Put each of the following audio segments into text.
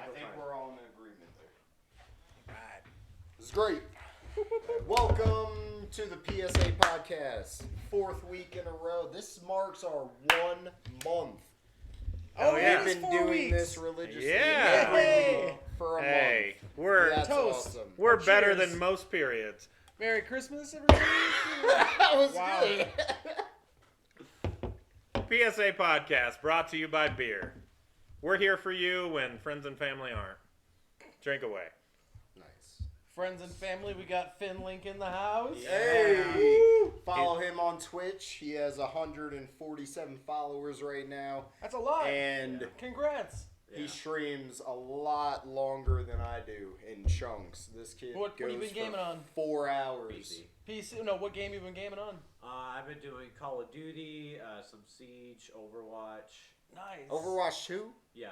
single time. I think we're all in agreement there. Right. It's great. Welcome to the PSA podcast. 4th week in a row. This marks our 1 month. Oh, yeah. We've been doing this religiously Hey. for a Hey, month. we're That's toast. awesome. we're Cheers. better than most periods. Merry Christmas, everybody. That was Wow. good. PSA podcast brought to you by beer. We're here for you when friends and family aren't. Drink away. Nice. Friends and family, we got Finn Link in the house. Hey! Follow him on Twitch. He has 147 followers right now. That's a lot. And Congrats. he streams a lot longer than I do in chunks. This kid What goes you been for gaming on? 4 hours. PC. No, what game you been gaming on? I've been doing Call of Duty, some Siege, Overwatch. Nice. Overwatch 2? Yeah.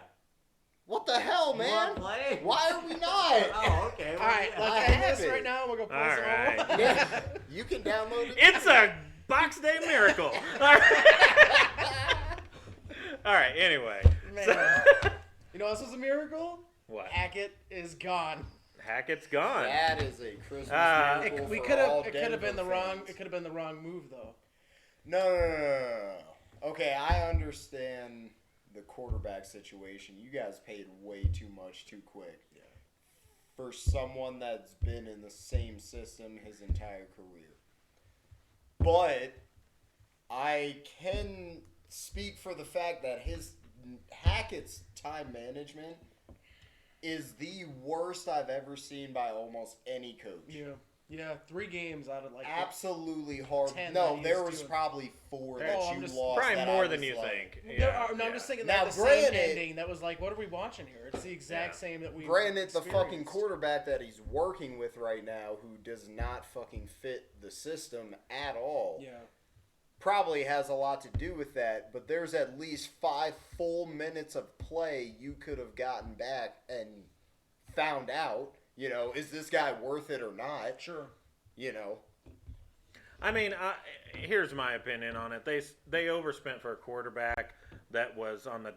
What the hell, You man? wanna play? Why are we not? Oh, okay. All right, yeah. let's I end have this it. right now. We'll go play All some right. more. Yeah, you can download it. It's a Box Day miracle. All right, anyway. Man. You know what else was a miracle? What? Hackett is gone. Hackett's gone. That is a Christmas miracle We for could all have. It could have been the Denver wrong. fans. It could have been the wrong move, though. No. Okay, I understand the quarterback situation. You guys paid way too much too quick. Yeah. For someone that's been in the same system his entire career. But I can speak for the fact that Hackett's time management is the worst I've ever seen by almost any coach. Yeah. 3 games out of like. Absolutely hard. 10 No, that there he's was doing. probably 4 that I'm you just- lost. Probably that more I than was you like- think. There are, no, I'm just thinking Now, that the granted- same ending that was like, what are we watching here? It's the exact Yeah. same that we. Granted, the fucking experienced. quarterback that he's working with right now, who does not fucking fit the system at all, Yeah. probably has a lot to do with that. But there's at least 5 full minutes of play you could have gotten back and found out, is this guy worth it or not? Sure. I mean, here's my opinion on it. They overspent for a quarterback that was on the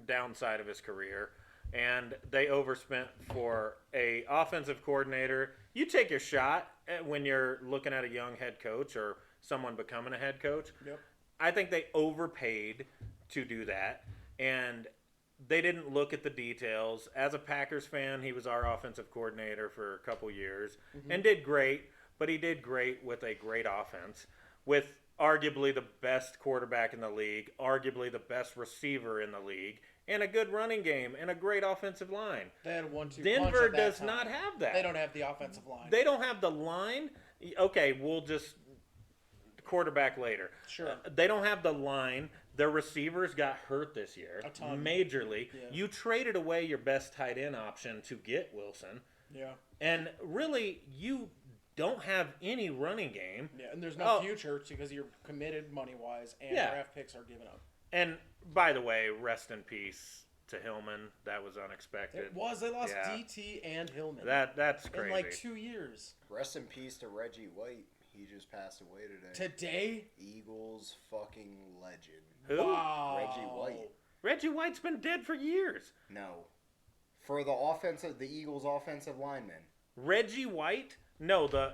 downside of his career, and they overspent for a offensive coordinator. You take your shot when you're looking at a young head coach or someone becoming a head coach. Yep. I think they overpaid to do that, and they didn't look at the details. As a Packers fan, he was our offensive coordinator for a couple years and did great, but he did great with a great offense, with arguably the best quarterback in the league, arguably the best receiver in the league, and a good running game and a great offensive line. They had a 1-2 punch Denver at that does time. not have that. They don't have the offensive line. They don't have the line. Okay, we'll just quarterback later. Sure. They don't have the line. Their receivers got hurt this year. A ton. Majorly. Yeah. You traded away your best tight end option to get Wilson. Yeah. And really, you don't have any running game. Yeah, and there's no Oh. future because you're committed money-wise and Yeah. draft picks are given up. And by the way, rest in peace to Hillman. That was unexpected. It was. They lost Yeah. DT and Hillman That's in crazy. like 2 years. Rest in peace to Reggie White. He just passed away today. Today? Eagles fucking legend. Who? Wow. Reggie White. Reggie White's been dead for years. No. For the Eagles offensive lineman. Reggie White? No,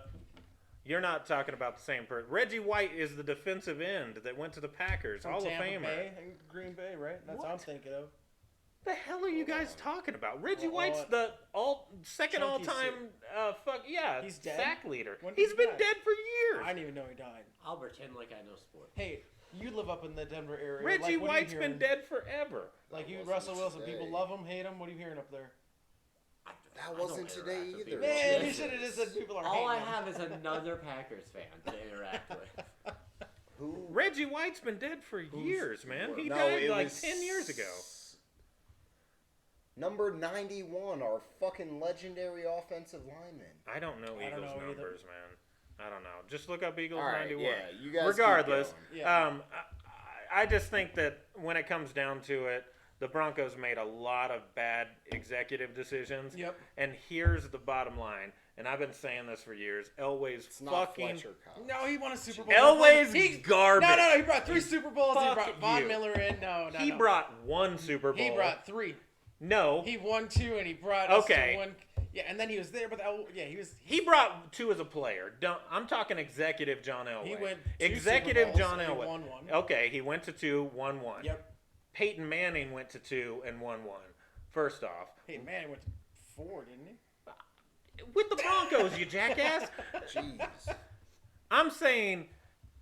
you're not talking about the same person. Reggie White is the defensive end that went to the Packers, From Hall of Tampa Famer. Bay and Green Bay, right? That's what I'm What? thinking of. The hell are you guys talking about? Reggie Well, White's the second Chunky all-time He's dead? sack leader. When did He's he been die? dead for years. I didn't even know he died. I'll pretend like I know sports. Hey, you live up in the Denver area. Reggie like, what are you White's been hearing? dead forever. Like you, That Russell wasn't Wilson. People today. love him, hate him. What are you hearing up there? That wasn't today interact with either. people. Man, you Jesus. should have just said people are All I hating him. have is another Packers fan to interact with. Who? Reggie White's been dead for years, man. He No, died it like was 10 years ago. Number 91, our fucking legendary offensive lineman. I don't know I don't Eagles know either. numbers, man. I don't know. Just look up Eagles All right, 91. yeah, you guys. Regardless, keep going. Yeah. I just think that when it comes down to it, the Broncos made a lot of bad executive decisions. Yep. And here's the bottom line, and I've been saying this for years. Elway's It's not fucking Fletcher Cox. No, he won a Super Bowl. Elway's He- garbage. No, he brought 3 Super Bowls. He Fuck brought Von you. Miller in. No. He brought one Super Bowl. He brought 3. No, He won 2 and he brought us Okay. to 1. Yeah, and then he was there, but he was. he brought 2 as a player. I'm talking executive John Elway. He went 2 executive Super Bowls John and he Elway. won 1. Okay, he went to 2, won 1. Yep. Peyton Manning went to 2 and won 1. First off, Hey, man, he went to 4, didn't he? with the Broncos, you jackass. Jeez. I'm saying,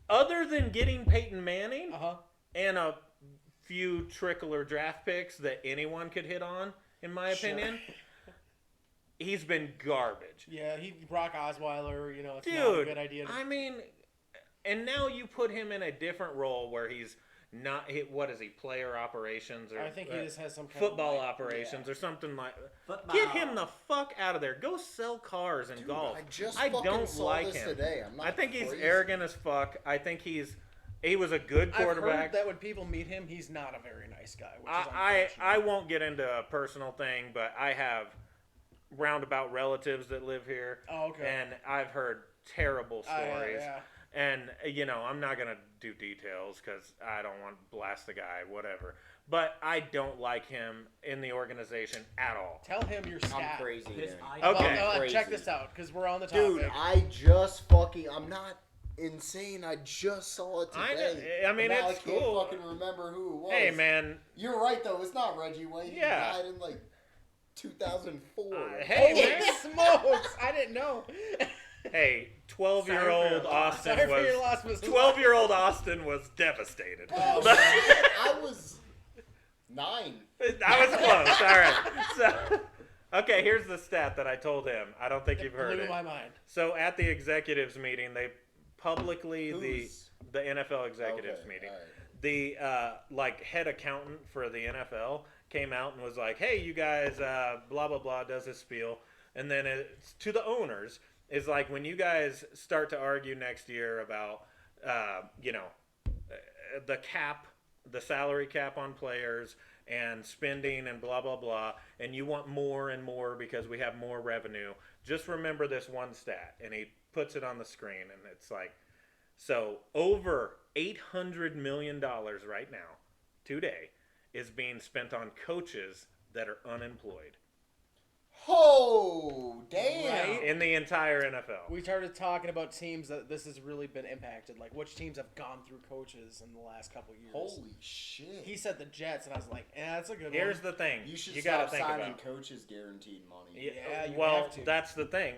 other than getting Peyton Manning Uh-huh. and a few trickler draft picks that anyone could hit on, in my Sure. opinion, he's been garbage. Yeah, Brock Osweiler, it's not a Dude, good idea. I mean, and now you put him in a different role where he's not, what is he, player operations? Or I think he just has some kind football of operations or something like Football. Get him the fuck out of there. Go sell cars and Dude, golf. I just I fucking don't saw like this him. today. I'm not I think he's crazy. arrogant as fuck. I think he was a good I've heard quarterback. that when people meet him, he's not a very nice guy. Which is I unfortunate. won't get into a personal thing, but I have roundabout relatives that live here. Oh, okay. And I've heard terrible stories. Yeah. And, I'm not going to do details because I don't want to blast the guy, whatever. But I don't like him in the organization at all. Tell him your stat. I'm crazy. His man. eye- Okay. Well, Crazy. check this out, because we're on the topic. Dude, I just fucking. I'm not insane. I just saw it today. I mean, And now it's I can't cool. fucking remember who it was. Hey, man. You're right, though. It's not Reggie White. Yeah. He died in, 2004. Hey, Holy man. smokes! I didn't know. Hey, Sorry for 12-year-old your loss. Austin Sorry for your was... loss, Mrs. 12-year-old Austin was devastated. Oh, shit. I was 9. I was close. All right. So, okay, here's the stat that I told him. I don't think you've heard blew it. my mind. So at the executives meeting, they publicly Who's? the NFL executives Okay, meeting. alright. The head accountant for the NFL came out and was like, "Hey, you guys, blah blah blah," does his spiel, and then it's to the owners. Is like, when you guys start to argue next year about, the cap, the salary cap on players and spending and blah, blah, blah, and you want more and more because we have more revenue, just remember this one stat. And he puts it on the screen, and it's like, so over $800 million right now, today, is being spent on coaches that are unemployed Oh, damn. Right. in the entire NFL. We started talking about teams that this has really been impacted. Like, which teams have gone through coaches in the last couple years? Holy shit. He said the Jets, and I was like, "Yeah, that's a good Here's one." the thing. You should gotta stop think signing about. coaches guaranteed money. Yeah, you well, have to. that's the thing.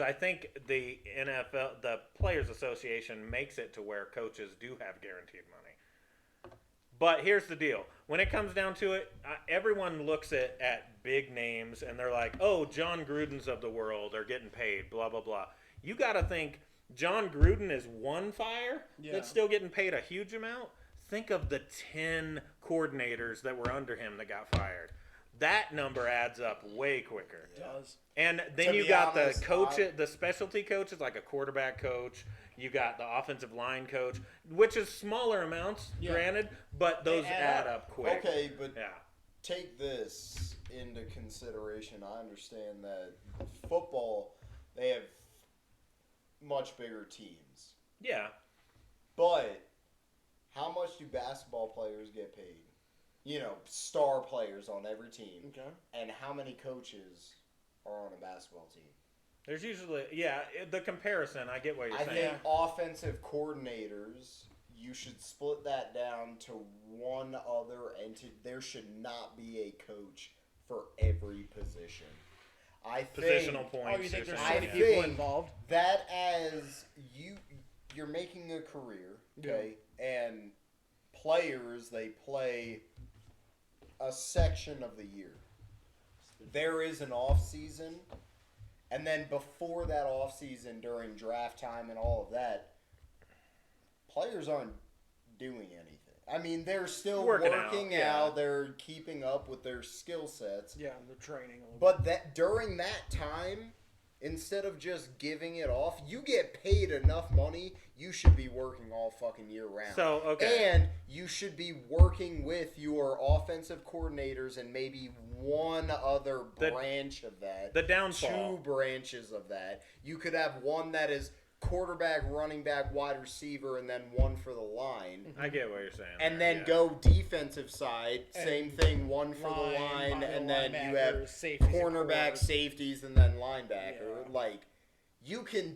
I think the NFL, the Players Association, makes it to where coaches do have guaranteed money. But here's the deal. When it comes down to it, everyone looks at big names and they're like, "Oh, John Gruden's of the world are getting paid, blah, blah, blah." You got to think John Gruden is one fire that's still getting paid a huge amount. Think of the 10 coordinators that were under him that got fired. That number adds up way quicker. It does. And then To you be got honest, the coach, the specialty coaches, like a quarterback coach. You got the offensive line coach, which is smaller amounts, Yeah. granted, but those They add add up quick. Okay, but Yeah. take this into consideration. I understand that football, they have much bigger teams. Yeah. But how much do basketball players get paid? Star players on every team. Okay. And how many coaches are on a basketball team? There's usually, the comparison, I get what you're I saying. think offensive coordinators, you should split that down to one other entity. There should not be a coach for every position. I think Positional points. Oh, you think or there's so something, many yeah. people think- involved? that as you're making a career, okay, and players, they play a section of the year. There is an off season, and then before that off season, during draft time and all of that, players aren't doing anything. I mean, they're still Working working out, out, yeah. they're keeping up with their skill sets. Yeah, the training a little But that during that time, instead of just giving it off, you get paid enough money, you should be working all fucking year round. So, okay. And you should be working with your offensive coordinators and maybe one other The- branch of that. The downfall. 2 branches of that. You could have one that is quarterback, running back, wide receiver, and then one for the line. I get what you're saying. And there, then yeah. go defensive side, same And thing, one for the line, and then you have linebackers, safeties, and cornerback, corners. safeties, and then linebacker. Yeah. Like, you can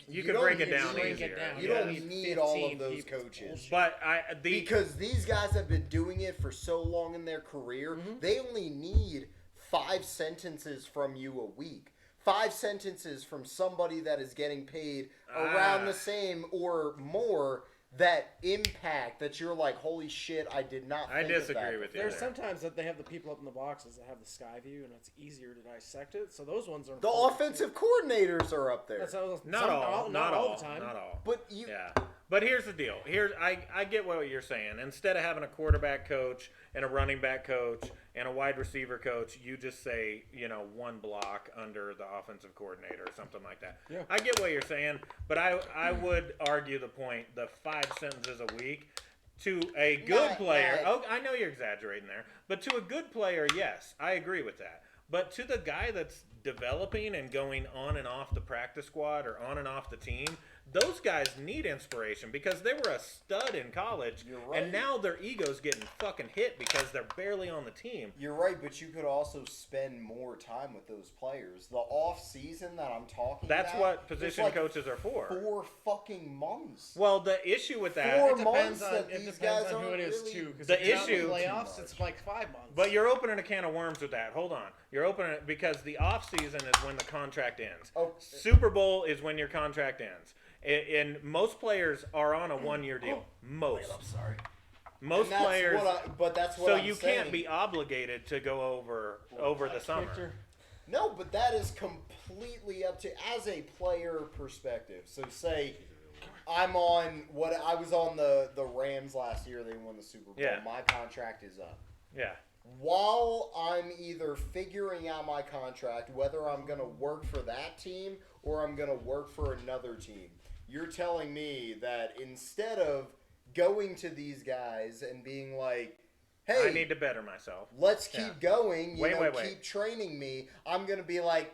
you can don't break it need- down Break easier. it down. You Yeah. don't need all of those coaches. But Because these guys have been doing it for so long in their career, Mm-hmm. they only need 5 sentences from you a week. 5 sentences from somebody that is getting paid around the same or more that impact that you're like, holy shit, I did not I think of disagree that with you. There's there. sometimes that they have the people up in the boxes that have the sky view, and it's easier to dissect it. So those ones are The offensive coordinators are up there. Not all the time. Not all. But you Yeah. But here's the deal. I get what you're saying. Instead of having a quarterback coach and a running back coach and a wide receiver coach, you just say, one block under the offensive coordinator or something like that. Yeah. I get what you're saying, but I would argue the point, the 5 sentences a week to a good player. Oh, I know you're exaggerating there, but to a good player, yes, I agree with that. But to the guy that's developing and going on and off the practice squad or on and off the team, those guys need inspiration because they were a stud in college, You're right. and now their ego's getting fucking hit because they're barely on the team. You're right, but you could also spend more time with those players. The off season that I'm talking That's about, what position it's like coaches are for. 4 fucking months. Well, the issue with that, 4 It depends months on that these guys who it aren't is really- too. Because The if you're out in issue- the playoffs, Too it's much. like 5 months. but you're opening a can of worms with that. Hold on. You're opening it because the off season is when the contract ends. Oh. Super Bowl is when your contract ends. And most players are on a 1-year deal. Most. I'm sorry. Most And that's players. that's what So I'm you saying. can't be obligated to go over the summer. Victor, No, but that is completely up to as a player perspective. So say I'm on what I was on the Rams last year. They won the Super Bowl. Yeah. My contract is up. Yeah. While I'm either figuring out my contract, whether I'm going to work for that team or I'm going to work for another team, you're telling me that instead of going to these guys and being like, hey, I need to better myself. let's keep going, Wait. keep training me, I'm going to be like,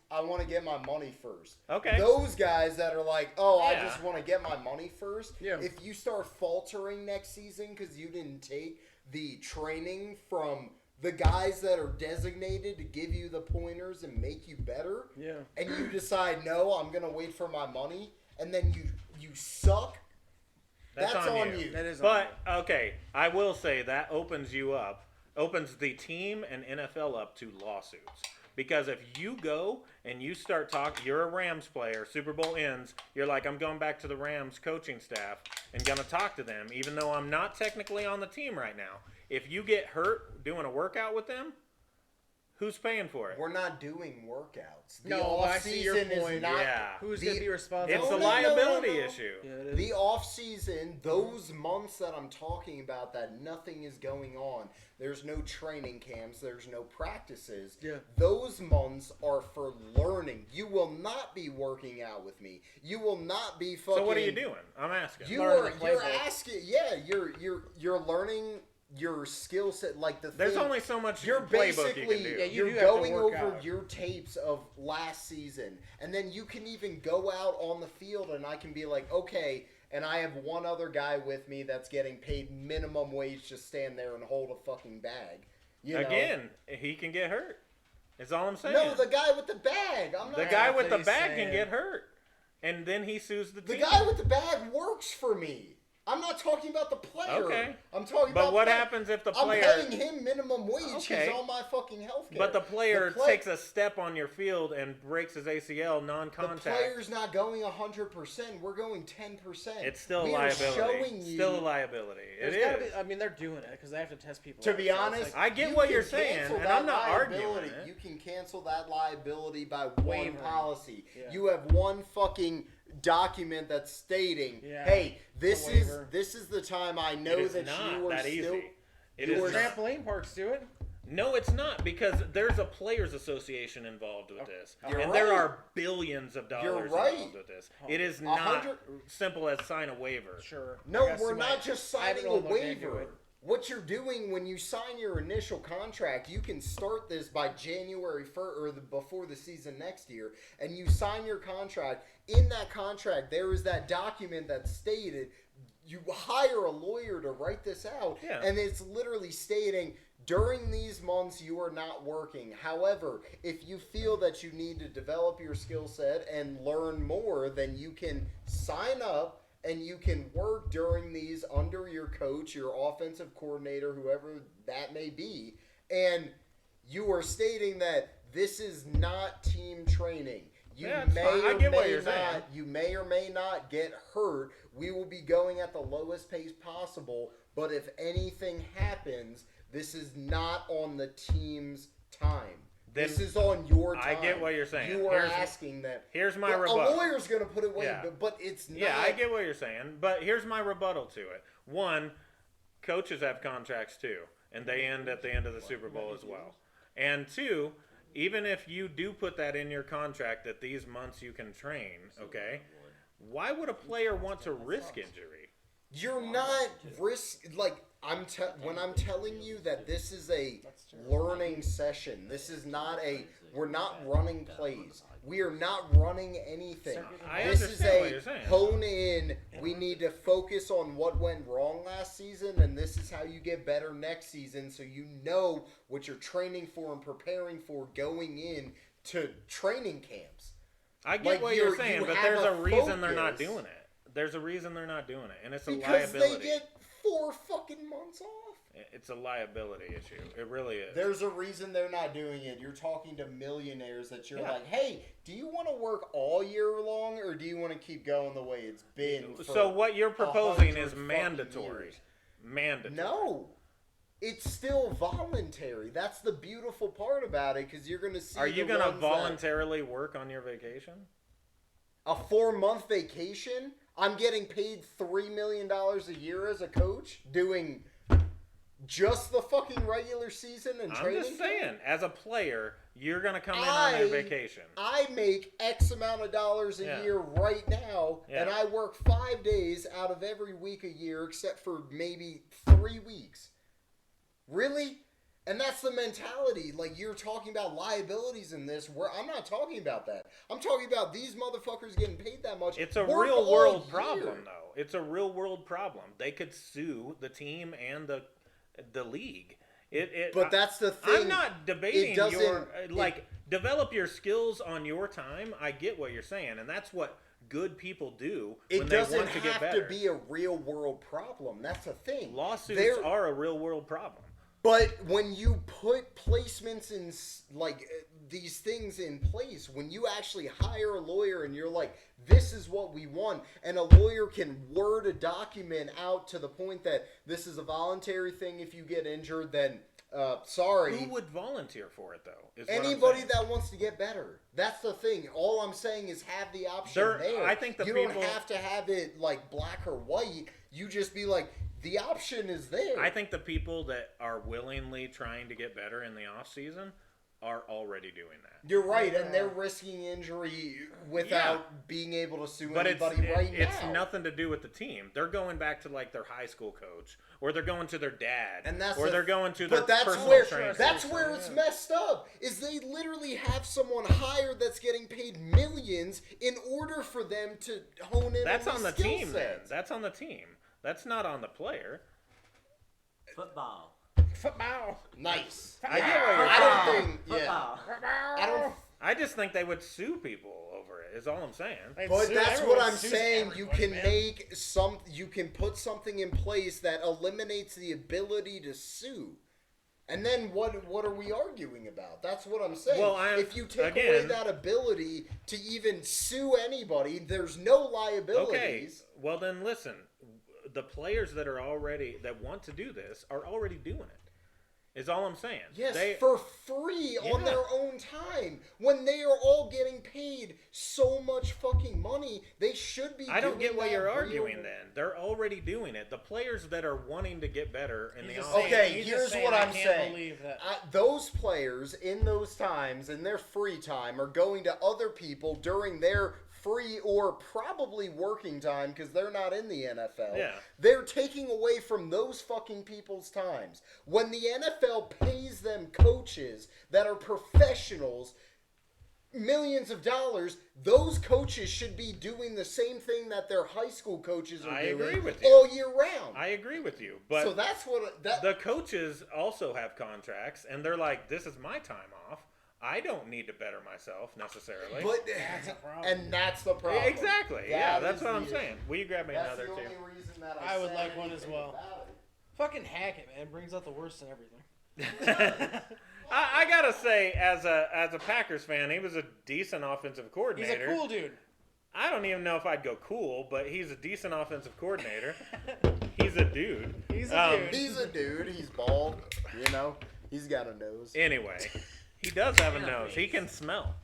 I want to get my money first. Okay. Those guys that are like, I Yeah. just want to get my money first, Yeah. if you start faltering next season because you didn't take the training from the guys that are designated to give you the pointers and make you better, yeah. and you decide, no, I'm going to wait for my money, and then you suck, that's on you. That is on But okay, I will say that opens the team and NFL up to lawsuits. Because if you go and you start talking, you're a Rams player, Super Bowl ends, you're like, I'm going back to the Rams coaching staff and going to talk to them, even though I'm not technically on the team right now. If you get hurt doing a workout with them, who's paying for it? We're not doing workouts. The No, but I see your off-season is point. not. Yeah. Who's The- going to be responsible? It's a No, liability no. issue. Yeah, it is. The off season, those months that I'm talking about that nothing is going on, there's no training camps, there's no practices. Yeah. Those months are for learning. You will not be working out with me. You will not be fucking. So what are you doing? I'm asking. Learning the You're playbook. asking. Yeah, you're learning your skill set. Like the There's thing, only so much you're playbook you basically can do. Yeah, you you're do have to going work over out. your tapes of last season, and then you can even go out on the field, and I can be like, okay, and I have one other guy with me that's getting paid minimum wage to stand there and hold a fucking bag. You know? Again, he can get hurt. That's all I'm saying. No, the guy with the bag. I'm not. The guy with the he's bag can saying. get hurt, and then he sues the The team. guy with the bag works for me. I'm not talking about the player. Okay. I'm talking about. But what the- happens if the I'm player? paying him minimum wage. Okay. He's on my fucking health care. But the player takes a step on your field and breaks his ACL The non-contact. player's not going 100%. We're going 10%. It's still a We are liability. showing you. Still a liability. It There's gotta is. be, I mean, they're doing it because they have to test people. To out, be so it's honest, like- I get you what can you're saying, cancel and that I'm not arguing liability. it. You can cancel that liability by one Wavering. policy. Yeah. You have one fucking document that's stating, Yeah. "Hey, It's a waiver. this is the time I know It is that not you are that still." easy. It you is were not. trampoline parks do it. No, it's not because there's a players' association involved with this, You're and there right. are billions of dollars right. involved with this. It is not 100 simple as sign a waiver. Sure. No, I gotta we're see not just I haven't signing a really looked into waiver. it. what you're doing when you sign your initial contract, you can start this by January 1st or before the season next year, and you sign your contract. In that contract, there is that document that stated you hire a lawyer to write this out, and it's literally stating during these months you are not working. However, if you feel that you need to develop your skill set and learn more, then you can sign up and you can work during these under your coach, your offensive coordinator, whoever that may be. And you are stating that this is not team training. You may or may not get hurt. We will be going at the lowest pace possible. But if anything happens, this is not on the team's time. This is on your time. I get what you're saying. You are asking that. Here's my rebuttal. A lawyer's going to put it away, but it's not. Yeah, I get what you're saying. But here's my rebuttal to it. One, coaches have contracts too, and they end at the end of the Super Bowl as well. And two, even if you do put that in your contract that these months you can train, okay, why would a player want to risk injury? You're not when I'm telling you that this is a learning session. This is not we're not running plays. We are not running anything. This is what you're saying. Hone in. We need to focus on what went wrong last season, and this is how you get better next season, so you know what you're training for and preparing for going in to training camps. I get what you're saying, but there's a reason they're not doing it. There's a reason they're not doing it, and it's a liability. Because they get 4 fucking months off. It's a liability issue. It really is. There's a reason they're not doing it. You're talking to millionaires that you're like, hey, do you want to work all year long, or do you want to keep going the way it's been? So what you're proposing is mandatory. Mandatory. No. It's still voluntary. That's the beautiful part about it, because you're going to see. Are you going to voluntarily work on your vacation? A 4-month vacation? I'm getting paid $3 million a year as a coach doing just the fucking regular season and training. I'm just saying, as a player, you're going to come in on a vacation. I make X amount of dollars a year right now, and I work 5 days out of every week a year except for maybe 3 weeks. Really? And that's the mentality. Like, you're talking about liabilities in this, where I'm not talking about that. I'm talking about these motherfuckers getting paid that much. It's a real world problem, though. It's a real world problem. They could sue the team and the league. But that's the thing. I'm not debating develop your skills on your time. I get what you're saying, and that's what good people do when they want to get better. It doesn't have to be a real world problem. That's the thing. Lawsuits are a real world problem. But when you put placements in, these things in place, when you actually hire a lawyer and you're like, this is what we want, and a lawyer can word a document out to the point that this is a voluntary thing if you get injured, then sorry. Who would volunteer for it, though? Anybody that wants to get better. That's the thing. All I'm saying is have the option there. I think you don't have to have it like black or white. You just be like, the option is there. I think the people that are willingly trying to get better in the off season are already doing that. You're right, and they're risking injury without being able to sue anybody now. It's nothing to do with the team. They're going back to like their high school coach, or they're going to their dad, they're going to their personal trainer. That's where it's messed up. Is they literally have someone hired that's getting paid millions in order for them to hone in. That's on the team, set. then. That's on the team. That's not on the player. Football. Nice. I get what you're saying. I just think they would sue people over it. Is all I'm saying. But that's what I'm saying. You can you can put something in place that eliminates the ability to sue. And then what are we arguing about? That's what I'm saying. Well, if you take away that ability to even sue anybody, there's no liabilities. Okay. Well, then listen. The players that want to do this are already doing it. Is all I'm saying. Yes, for free on their own time. When they are all getting paid so much fucking money, they should be. I don't get what you're arguing. Then they're already doing it. The players that are wanting to get better in the offseason. Okay, here's what I'm saying. Those players in those times, in their free time, are going to other people during their free or probably working time because they're not in the NFL. Yeah. They're taking away from those fucking people's times. When the NFL pays them coaches that are professionals millions of dollars, those coaches should be doing the same thing that their high school coaches are I doing agree with you. all year round. I agree with you, but So that's what the coaches also have contracts, and they're like, "This is my time off. I don't need to better myself necessarily." But That's a problem. and that's the problem. Exactly. Yeah, That that's is what the I'm issue. saying. Will you grab me That's another the too? only reason that I would said like one as anything well. about it. Fucking hack it, man. Brings out the worst in everything. I gotta say, as a Packers fan, he was a decent offensive He's coordinator. a cool dude. I don't even know if I'd go cool, but he's a decent offensive coordinator. He's a dude. He's a dude. He's a dude. He's bald. You know, he's got a nose. Anyway, he does have a nose. He can smell.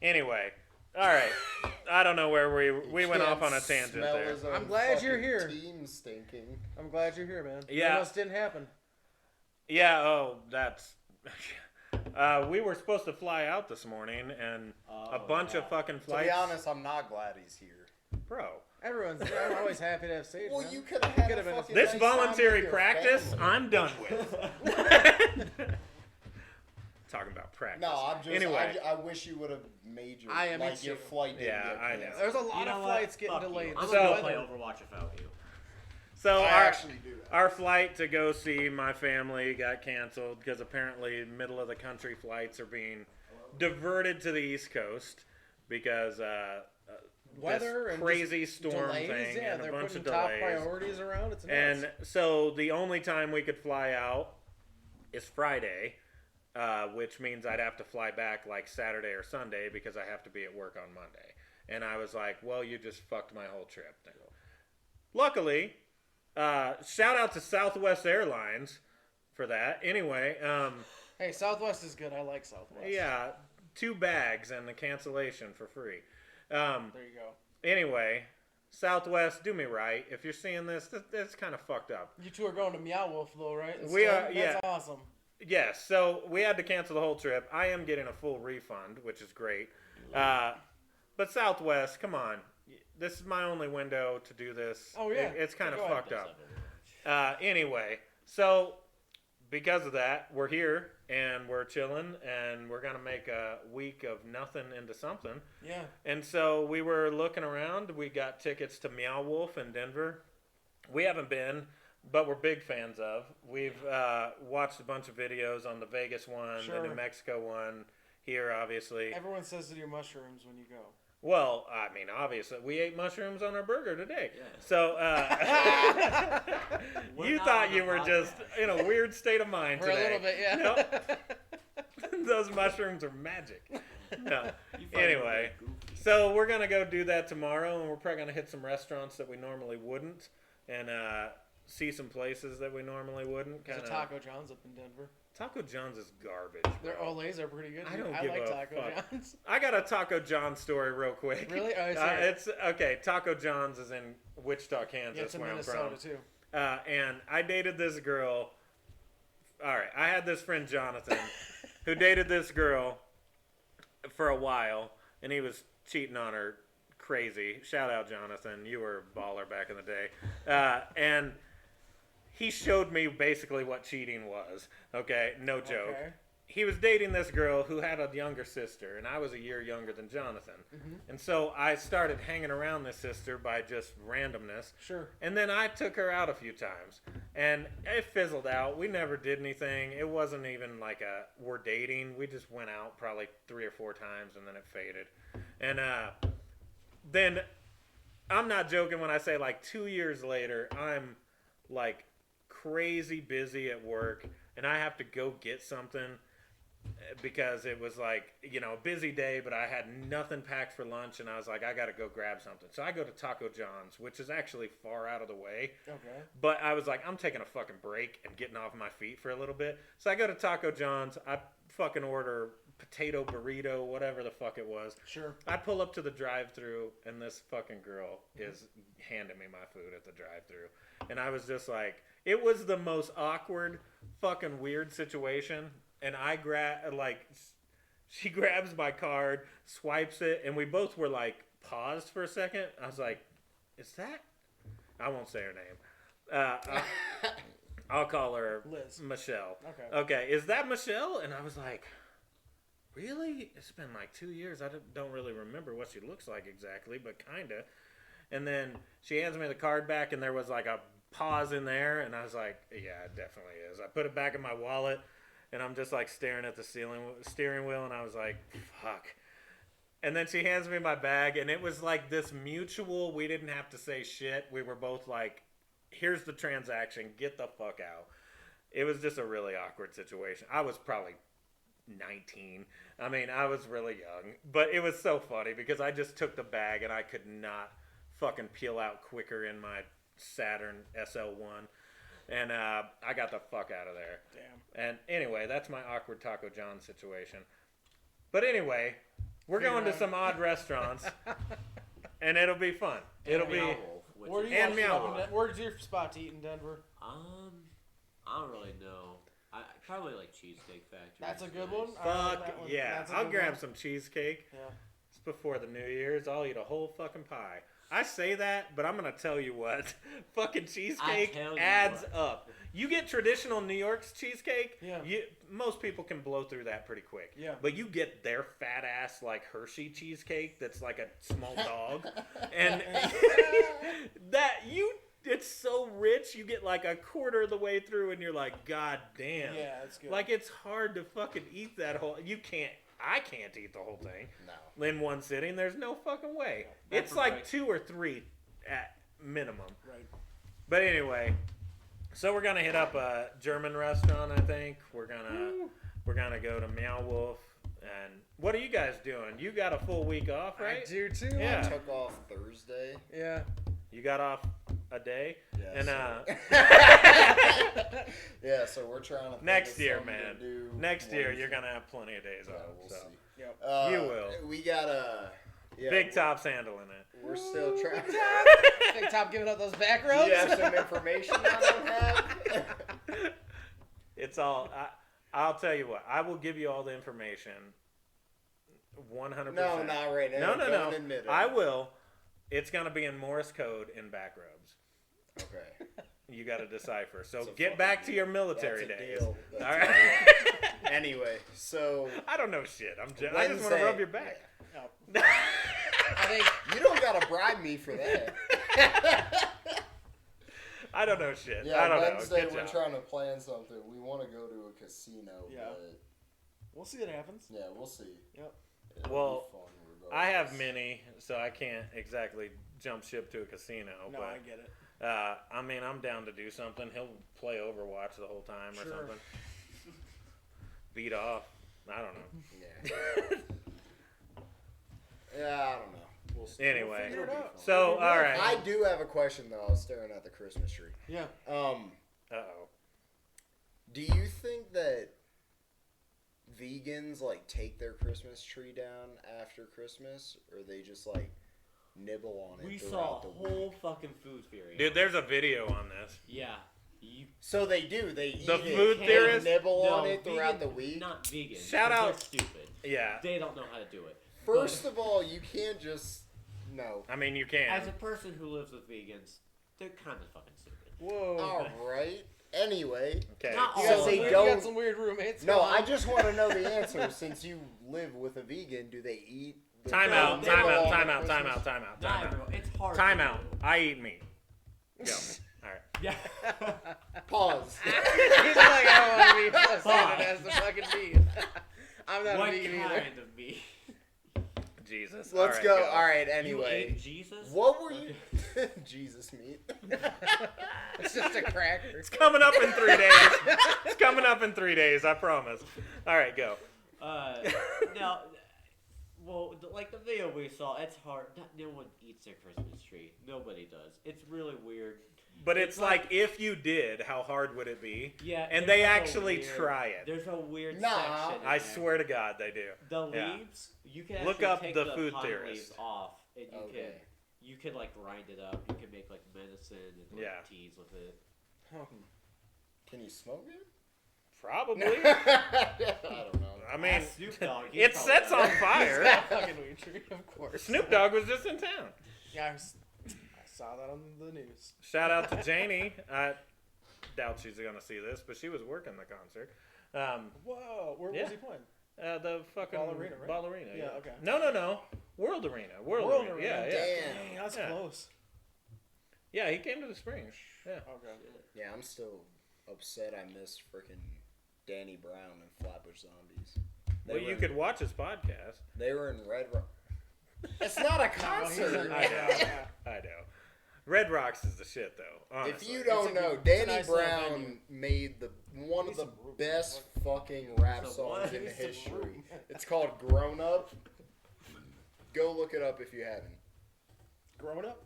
Anyway, all right. I don't know where we went off on a tangent Smell there. his own I'm glad you're fucking here. Team stinking. I'm glad you're here, man. Yeah. That almost didn't happen. Yeah. Oh, that's. We were supposed to fly out this morning, and a bunch of fucking To flights. be honest, I'm not glad he's here. Bro. Everyone's I'm always happy to have Sage. Well, man. you could have had Could've a been a- fucking This nice time voluntary with your practice, family. I'm done with. Talking about practice. No, I'm just. Anyway. I wish you would have made your I am like too. your flight. Didn't Yeah, get I know. canceled. There's a lot You know of what? flights getting Fuck you. delayed. I'm This gonna is go play weather. Overwatch without you. So I our actually do that. our flight to go see my family got canceled because apparently middle of the country flights are being diverted to the East Coast because Weather this and crazy just storm delays, thing yeah, and a they're bunch putting of top delays. priorities around. It's nuts. And so the only time we could fly out is Friday, which means I'd have to fly back like Saturday or Sunday because I have to be at work on Monday. And I was like, well, you just fucked my whole trip. Luckily, shout out to Southwest Airlines for that. Anyway, hey, Southwest is good. I like Southwest. yeah, 2 bags and the cancellation for free. There you go. Anyway, Southwest, do me right. If you're seeing this, that's kind of fucked up. You two are going to Meow Wolf, though, right? We are, That's yeah. awesome. Yes, so we had to cancel the whole trip. I am getting a full refund, which is great. But Southwest, come on. This is my only window to do this. Oh, yeah. It's kind of Go ahead. fucked up. Anyway, so because of that, we're here and we're chilling and we're going to make a week of nothing into something. Yeah. And so we were looking around. We got tickets to Meow Wolf in Denver. We haven't been, but we're big fans of. We've watched a bunch of videos on the Vegas one, Sure. the New Mexico one, here obviously. Everyone says to do mushrooms when you go. Well, I mean, obviously, we ate mushrooms on our burger today. Yeah. So We're you not thought on you the were just in a weird state of mind For today. a little bit, yeah. Nope. Those mushrooms are magic. No. You fucking Anyway, goofy. so we're gonna go do that tomorrow, and we're probably gonna hit some restaurants that we normally wouldn't, and see some places that we normally wouldn't. There's Kind a of. Taco John's up in Denver. Taco John's is garbage. Their bro. Olays are pretty good. I don't I give like a Taco fuck. John's. I got a Taco John story real quick. Really? Oh, sorry. It's okay. Taco John's is in Wichita, Kansas, Yeah, it's in where Minnesota, I'm from. too. And I dated this girl. All right, I had this friend Jonathan, who dated this girl for a while, and he was cheating on her crazy. Shout out Jonathan, you were a baller back in the day. And he showed me basically what cheating was. Okay, no joke. Okay. He was dating this girl who had a younger sister, and I was a year younger than Jonathan. Mm-hmm. And so I started hanging around this sister by just randomness. Sure. And then I took her out a few times, and it fizzled out. We never did anything. It wasn't even like we're dating. We just went out probably 3 or 4 times, and then it faded. And then I'm not joking when I say like 2 years later, I'm like crazy busy at work, and I have to go get something because it was like, you know, a busy day, but I had nothing packed for lunch, and I was like, I got to go grab something. So I go to Taco John's, which is actually far out of the way. Okay. But I was like, I'm taking a fucking break and getting off my feet for a little bit. So I go to Taco John's. I fucking order potato burrito, whatever the fuck it was. Sure. I pull up to the drive-thru, and this fucking girl is handing me my food at the drive-thru. And I was just like, it was the most awkward, fucking weird situation. And I She grabs my card, swipes it, and we both were like paused for a second. I was like, "Is that?" I won't say her name. I'll call her Liz. Michelle. Okay. Okay, is that Michelle? And I was like, really? It's been like 2 years. I don't really remember what she looks like exactly, but kinda. And then she hands me the card back, and there was like a pause in there, and I was like, yeah, it definitely is. I put it back in my wallet, and I'm just like staring at the steering wheel, and I was like, fuck. And then she hands me my bag, and it was like this mutual, we didn't have to say shit. We were both like, here's the transaction, get the fuck out. It was just a really awkward situation. I was probably 19. I mean, I was really young, but it was so funny because I just took the bag and I could not fucking peel out quicker in my Saturn SL1. And I got the fuck out of there. Damn. And anyway, that's my awkward Taco John situation. But anyway, we're going to some odd restaurants, and it'll be fun. It'll be. Where do you And want to eat Meow up in Wolf. Where's your spot to eat in Denver? I don't really know. I probably like Cheesecake Factory. That's a It's good nice. one. I like Fuck that one. yeah! That's a I'll good grab one. some cheesecake. Yeah. It's before the New Year's. I'll eat a whole fucking pie. I say that, but I'm gonna tell you what, fucking cheesecake tell you adds what. up. You get traditional New York's cheesecake. Yeah. Most people can blow through that pretty quick. Yeah. But you get their fat ass like Hershey cheesecake that's like a small dog, and it's so rich. You get like a quarter of the way through, and you're like, God damn. Yeah, that's good. Like it's hard to fucking eat that whole. You can't. I can't eat the whole thing. No. In one sitting, there's no fucking way. That's It's like right. 2 or 3 at minimum. Right. But anyway, so we're gonna hit up a German restaurant. I think we're gonna go to Meow Wolf. And what are you guys doing? You got a full week off, right? I do too. Yeah. I took off Thursday. Yeah. You got off a day. Yeah, And yeah, so we're trying to think next of year, something to man. do Next year, once- you're gonna have plenty of days Yeah, off. we'll so. see. Yep. You will. We got a Big Top's handling it. We're still trying. Big Top giving up those back Do roads. you have some information I don't have? It's all. I'll tell you what. I will give you all the information. 100%. No, not right now. No. Don't admit it. I will. It's gonna be in Morse code in back robes. Okay. You got to decipher. So That's a get back to fucking your deal. military That's a days. deal. That's All a right. deal. Anyway, so I don't know shit. I just want to Wednesday- rub your back. No. I think You don't gotta bribe me for that. I don't know shit. Yeah, I don't Wednesday know. Good we're job. trying to plan something. We want to go to a casino, Yeah. but we'll see what happens. yeah, we'll see. Yep. It'll Well, be fun I have regardless. mini, so I can't exactly jump ship to a casino. No, but I get it. I mean, I'm down to do something. He'll play Overwatch the whole time or Sure. something. Beat off. I don't know. Yeah. Yeah, I don't know. We'll see. Anyway, figure it It'll be out. fun. so all I right. do have a question though. I was staring at the Christmas tree. Yeah. Uh-oh. Do you think that vegans like take their Christmas tree down after Christmas, or they just like nibble on it We throughout saw the a whole week? fucking food theory. Dude, there's a video on this. Yeah. You So they do. They eat The it, food they theorist? nibble no, on it throughout vegan- the week. Not vegan. Shout 'cause out- They're stupid. Yeah. They don't know how to do it. First of all, you can't just no. I mean, you can. As a person who lives with vegans, they're kind of fucking stupid. Whoa. All right. Anyway, Okay. Not You all got, So some they weird, don't- you got some weird roommates. no. Go I on. just want to know the answer. Since you live with a vegan, do they eat? the- Time they out, nibble time out, on time the out, time Christmas- out, time out, Not time out. everyone. It's hard. Time to out. do. I eat meat. Go. All right. Yeah. Pause. He's like, I don't want to be frustrated Fine. as the fucking beef. I'm not what a vegan kind either. of meat? Jesus. Let's All go. right, All right. You Anyway, ate Jesus? what were you? Jesus meat. It's just a cracker. It's coming up in 3 days. It's coming up in 3 days. I promise. All right, go. No. Well, like the video we saw, it's hard. No one eats their Christmas tree. Nobody does. It's really weird. But it's like, if you did, how hard would it be? Yeah. And it's they like a actually weird- try it. There's a weird Nah. section. in I there. swear to God, they do. The Yeah. leaves, you can Look actually up take the the food pine theorist. leaves off, and Okay. you can like grind it up. You can make like medicine and like, Yeah. teas with it. Can you smoke it? Probably. I don't know. I mean, Ask Snoop Dogg, he's it probably sets done on it. fire. Fucking weed tree, of course. Snoop Dogg was just in town. Yeah, I saw that on the news. Shout out to Janie. I doubt she's going to see this, but she was working the concert. Whoa, where Yeah. was he playing? The fucking Ball Arena, right? Ball Arena. Yeah, okay. No. World Arena. World Arena. Yeah. Damn. Dang, that's Yeah. close. Yeah, he came to the Springs. Yeah. Okay. Yeah, I'm still upset I missed freaking Danny Brown and Flatbush Zombies. Well, you could watch his podcast. They were in Red Rock. It's not a concert. I know. Red Rocks is the shit, though. Honestly. If you don't know, it's a Danny nice little Brown venue. made one of the some room. best fucking rap Some songs what? in Need some history. room. It's called Grown Up. Go look it up if you haven't. Growing up,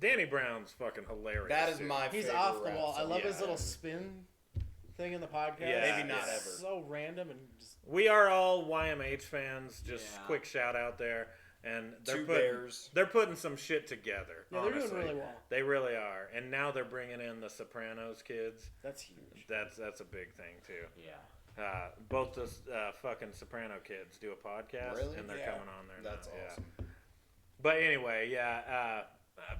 Danny Brown's fucking hilarious. That is dude. my he's favorite off the rap wall. I song. love Yeah. his little spin thing in the podcast. Yeah, Maybe not it's ever. So random and just We are all YMH fans. Just Yeah. quick shout out there, and Two Bears. they're putting some shit together. yeah, they're honestly. doing really well. They really are, and now they're bringing in the Sopranos kids. That's huge. That's a big thing too. Yeah. Both the fucking Soprano kids do a podcast, Really? and they're Yeah. coming on there. That's now. awesome. Yeah. But anyway,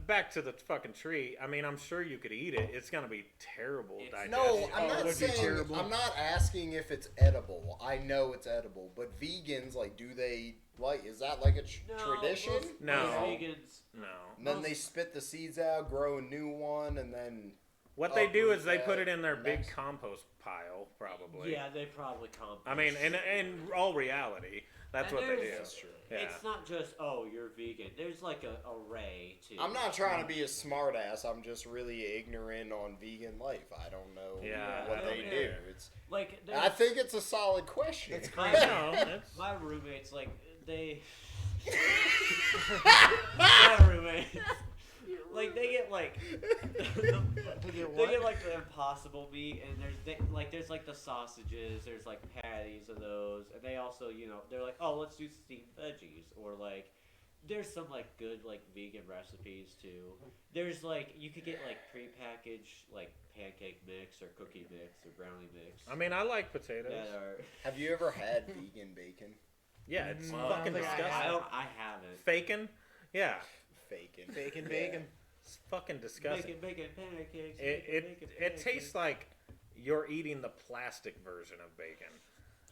back to the fucking tree. I mean, I'm sure you could eat it. It's gonna be terrible. It's- digestion. No, I'm Oh, not it would be saying. terrible. I'm not asking if it's edible. I know it's edible, but vegans, like, do they like? Is that like a tradition? No. Most vegans. No. And then they spit the seeds out, grow a new one, and then What they do uproot is they that put it in their big next- compost pile, probably. Yeah, they probably compost. I mean, in all reality, that's And what they do. there's- That's true. Yeah. It's not just you're vegan. There's like a array too. I'm not trying to be a smartass. I'm just really ignorant on vegan life. I don't know Yeah, what I they don't do. either. It's. like. I think it's a solid question. It's My, No, it's- my roommates like they. my roommates. Like they get like They get like the impossible meat, and there's like the sausages, there's like patties of those, and they also they're like, oh, let's do steamed veggies, or like there's some like good like vegan recipes too. There's like you could get like prepackaged like pancake mix or cookie mix or brownie mix. I mean, I like potatoes. that are Have you ever had vegan bacon? Yeah, it's No, fucking I don't think I disgusting. I haven't. Faking? Yeah, Bacon. bacon, Yeah. bacon. it's fucking disgusting. Bacon pancakes. It tastes like you're eating the plastic version of bacon.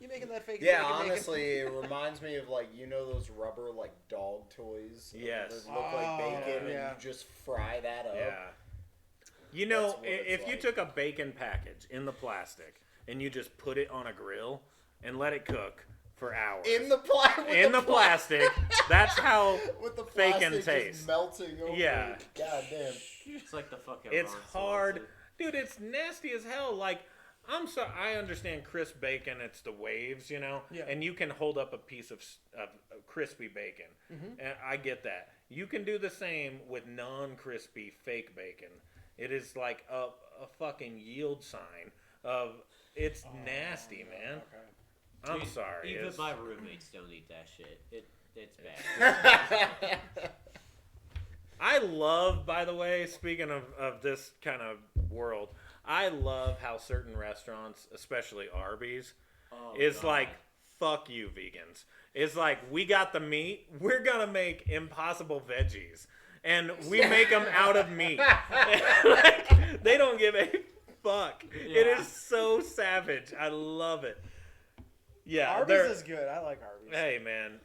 You making that fake? Yeah, bacon, honestly, it reminds me of like those rubber like dog toys. Yes. That look like Oh, bacon, yeah. and you just fry that up. Yeah. You know, That's what it's if you like. took a bacon package in the plastic and you just put it on a grill and let it cook for hours In the plastic, that's how with the bacon plastic tastes. just melting over. Yeah. God damn. It's like the fucking. it's Ron hard. Swanson. Dude, it's nasty as hell. Like, I'm sorry, I understand crisp bacon, it's the waves, Yeah. and you can hold up a piece of crispy bacon. And I get that. You can do the same with non-crispy fake bacon. It is like a fucking yield sign of it's nasty, man. Okay. I'm Dude, sorry. Even it's- my roommates don't eat that shit. It's bad. I love, by the way, speaking of this kind of world, I love how certain restaurants, especially Arby's, Oh, is God. like, fuck you, vegans. It's like, we got the meat, we're gonna make impossible veggies. And we make them out of meat. Like, they don't give a fuck. It Yeah. is so savage. I love it. Yeah, Arby's they're- is good. I like Arby's. Hey, man.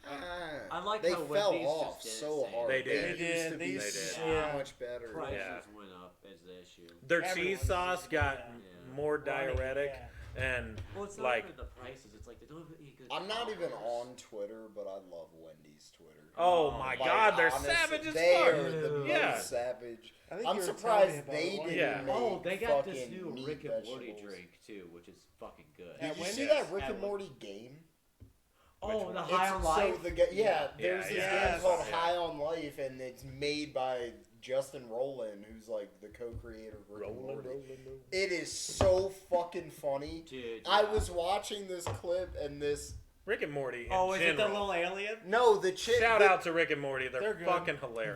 I like they how fell Wendy's off just did so it. hard. They did. They used to They be did. so Yeah. much better. Prices Yeah. went up as the issue. Their Everyone cheese is sauce eating got it, yeah. more Running, diuretic. yeah. And Well, it's not like, even the prices. It's like they don't have any good. I'm not even offers. on Twitter, but I love Wendy's Twitter. oh my Like, god, they're honestly, savage as they fuck. are the Yeah. most savage. I think I'm you were telling me surprised about they it one didn't Yeah. make Oh, they got this fucking new meat Rick and Morty vegetables. drink too, which is fucking good. At Did you see Wendy's? that Rick At and Morty game? Oh, one? the It's High on Life. So there's Yeah, this yeah. game called Yeah. High on Life, and it's made by Justin Roiland, who's like the co-creator of Rick and Morty. It is so fucking funny. Dude, I yeah. was watching this clip, and this Rick and Morty. In Oh, is it the general. little alien? no, the chick. Shout the, out to Rick and Morty. They're They're good. fucking hilarious.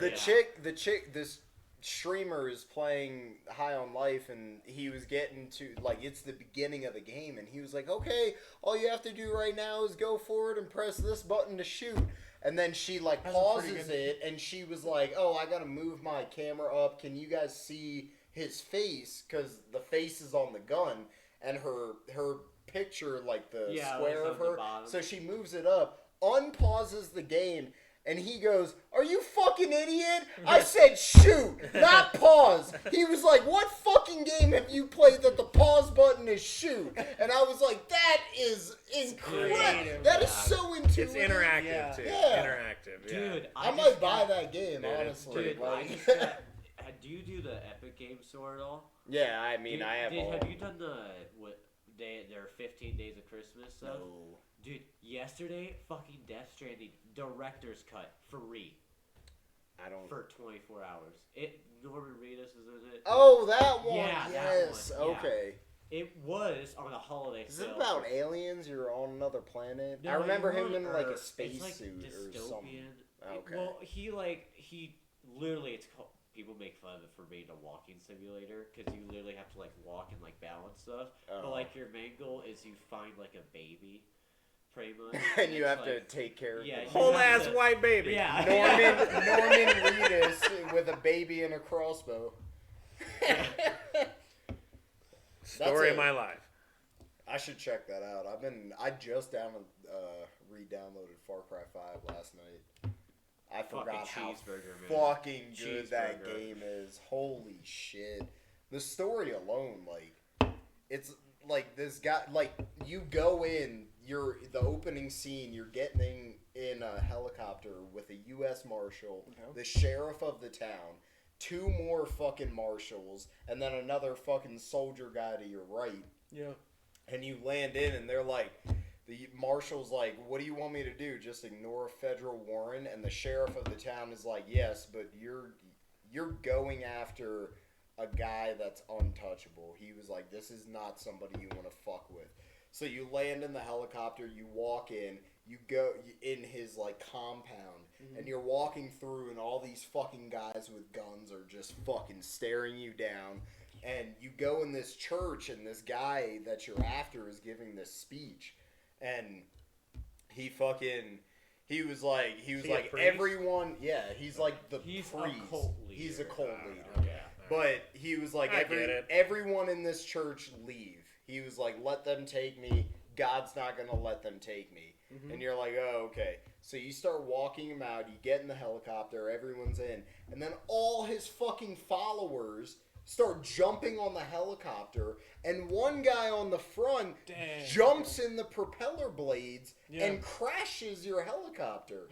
The chick, this streamer is playing High on Life, and he was getting to, like, it's the beginning of the game, and he was like, okay, all you have to do right now is go forward and press this button to shoot. And then she, like, That's a pretty pauses good- it, and she was like, oh, I gotta move my camera up. Can you guys see his face? Because the face is on the gun, and her picture, like, the Yeah, square it's of on the her. bottom. So she moves it up, unpauses the game, and he goes, are you fucking idiot? I said shoot, not pause. He was like, what fucking game have you played that the pause button is shoot? And I was like, that is incredible. creative. That is so intuitive. It's interactive Yeah. too. Yeah. Interactive. Yeah. Dude, I just might buy got- that game, Dude, it's honestly. pretty Dude, I Like, just got, do you do the Epic Game Store at all? yeah, I mean, Dude, I have all. Have you done their 15 Days of Christmas stuff? No. Dude, yesterday, fucking Death Stranding director's cut free I don't. for 24 hours. Norman Reedus is in it. Oh, that one. Yeah, that Yes. one, yeah. Okay. It was on a holiday Is it sale. about aliens? You're on another planet. No, I remember you're him on in like a Earth. space It's like suit or something. dystopian. Okay. Well, he literally, it's called, people make fun of it for being a walking simulator because you literally have to like walk and like balance stuff. But Oh. like your main goal is you find like a baby, pretty much. And you it's have to like- take care of Yeah, it. you Whole have ass to- white baby. Yeah. Norman Reedus with a baby and a crossbow. Story it. of my life. I should check that out. I just re-downloaded Far Cry 5 last night. I forgot how cheeseburger, man. fucking good that Cheeseburger. game is. Holy shit. The story alone, like, it's like this guy, like, you go in, the opening scene, you're getting in a helicopter with a U.S. Marshal, Okay. the sheriff of the town, 2 more fucking marshals, and then another fucking soldier guy to your right. Yeah. And you land in, and they're like, the marshal's like, what do you want me to do? Just ignore a federal warrant? And the sheriff of the town is like, yes, but you're going after a guy that's untouchable. He was like, this is not somebody you want to fuck with. So you land in the helicopter, you walk in, you go in his like compound, and you're walking through, and all these fucking guys with guns are just fucking staring you down. And you go in this church, and this guy that you're after is giving this speech, and he was like he a priest? everyone, yeah, he's like the He's a priest. cult leader. He's a cult leader. Okay. But he was like, I get it. everyone in this church leave. He was like, let them take me. God's not going to let them take me. Mm-hmm. And you're like, oh, okay. So you start walking him out. You get in the helicopter. Everyone's in. And then all his fucking followers start jumping on the helicopter. And one guy on the front Dang. jumps in the propeller blades Yeah. and crashes your helicopter.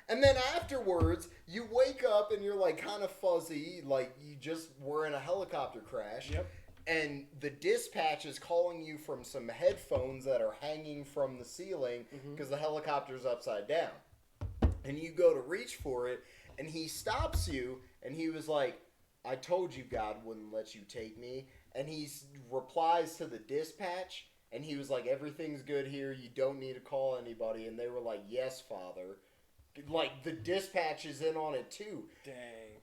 And then afterwards, you wake up and you're like kind of fuzzy, like you just were in a helicopter crash. Yep. And the dispatch is calling you from some headphones that are hanging from the ceiling because the helicopter's upside down. And you go to reach for it, and he stops you, and he was like, I told you God wouldn't let you take me. And he replies to the dispatch, and he was like, everything's good here. You don't need to call anybody. And they were like, yes, Father. Like, the dispatch is in on it, too. Dang.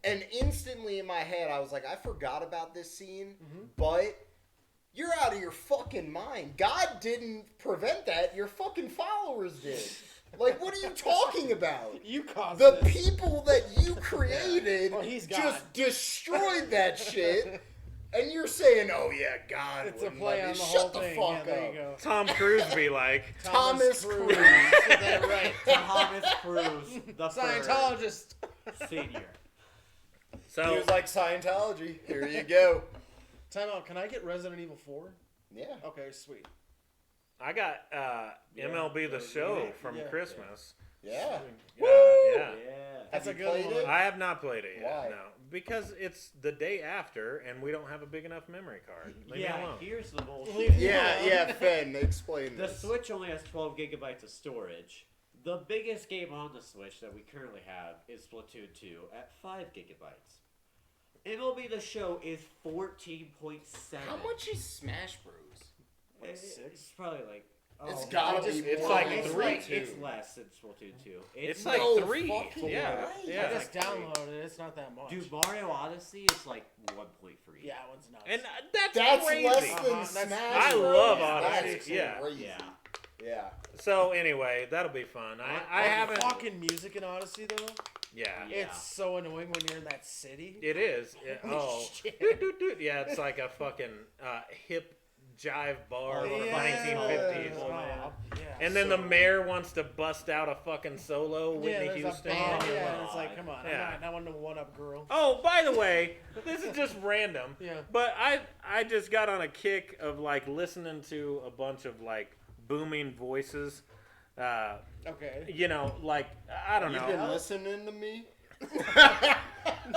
And instantly in my head, I was like, I forgot about this scene, Mm-hmm. but you're out of your fucking mind. God didn't prevent that. Your fucking followers did. Like, what are you talking about? You caused The this. people that you created Well, he's just God. destroyed that shit. And you're saying, oh, yeah, God It's a wouldn't play let on me. the Shut whole the thing. fuck Yeah, there you up. go. Tom Cruise be like, Thomas Cruise. Said that right. Thomas Cruise, the Scientologist. first senior. so He was like, Scientology, here you go. Time out. Can I get Resident Evil 4? Yeah. Okay, sweet. I got MLB The Show from Yeah. Christmas. Yeah. Yeah. Yeah. That's Have a you good played one. it? I have not played it yet. Why? No, because it's the day after, and we don't have a big enough memory card. Leave me Yeah, alone. here's the bullshit. Leave- Yeah, Fenn, explain The this. Switch only has 12 gigabytes of storage. The biggest game on the Switch that we currently have is Splatoon 2 at 5 gigabytes. MLB The Show is 14.7. How much is Smash Bros? Like It's 6? probably like It's Oh, gotta just- be it's more like than three. It's two. less than Splatoon 2. It's like No 3. fucking Yeah, way. yeah. I just like downloaded it. It's not that much. Dude, Mario Odyssey is like 1.3. Yeah, that one's nuts. And that's That's crazy. less than That's- Smash I Bros. love That's Odyssey, yeah. crazy. Yeah. Yeah. So anyway, that'll be fun. I haven't. Fucking music in Odyssey though. Yeah, Yeah. It's so annoying when you're in that city. it is. Oh, Shit. yeah, it's like a fucking hip jive bar Oh, from yeah. 1950s. Oh, man. Yeah. And then the mayor wants to bust out a fucking solo, yeah, Whitney there's Houston. a band. Oh, Yeah, and it's like, God. come on, Yeah. I want to one up girl. Oh, by the way, this is just random. Yeah. But I just got on a kick of like listening to a bunch of like booming voices. Okay. You know, like I don't You've know, been listening to me?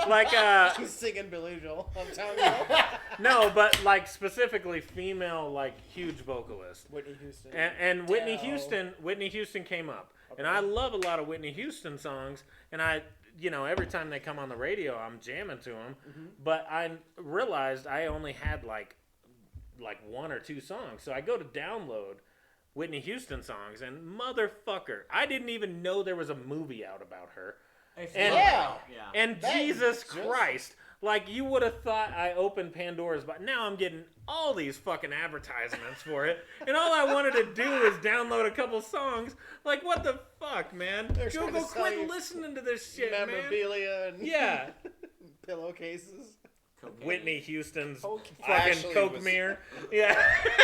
like He's singing Billy Joel. I'm telling you. no, but like specifically female like huge vocalists. Whitney Houston. And Whitney Houston came up, and I love a lot of Whitney Houston songs, and every time they come on the radio, I'm jamming to them. Mm-hmm. But I realized I only had like 1 or 2 songs, so I go to download Whitney Houston songs, and motherfucker, I didn't even know there was a movie out about her. It's And- yeah. And That Jesus just- Christ, like you would have thought I opened Pandora's box. Now I'm getting all these fucking advertisements for it, and all I wanted to do is download a couple songs. Like what the fuck, man? They're Go trying to sell quit you listening to this shit, man. memorabilia and Yeah, pillowcases. Cocaine. Whitney Houston's Coke. I fucking actually Coke was- mirror. Yeah.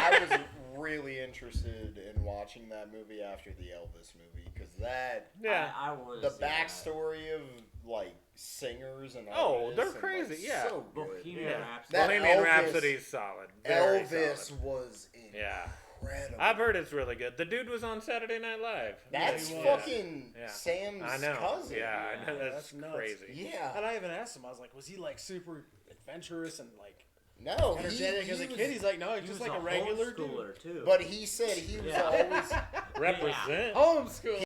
I was really interested in watching that movie after the Elvis movie because that Yeah. I want the to see that. backstory of like singers and Oh, artists they're and, crazy, like, yeah. so good. Bohemian Yeah. Rhapsody. That Bohemian Elvis- Rhapsody's solid. Very Elvis solid. was Yeah. incredible. I've heard it's really good. The dude was on Saturday Night Live. That's Yeah. fucking Yeah. Sam's I know. cousin. Yeah, I know. Yeah, That's that's nuts. crazy. Yeah. And I even asked him. I was like, was he like super adventurous and like No, energetic as a was- kid? He's like, no, he's He just was like a regular dude. homeschooler too. But he said he was Yeah. always. Represent. Homeschool.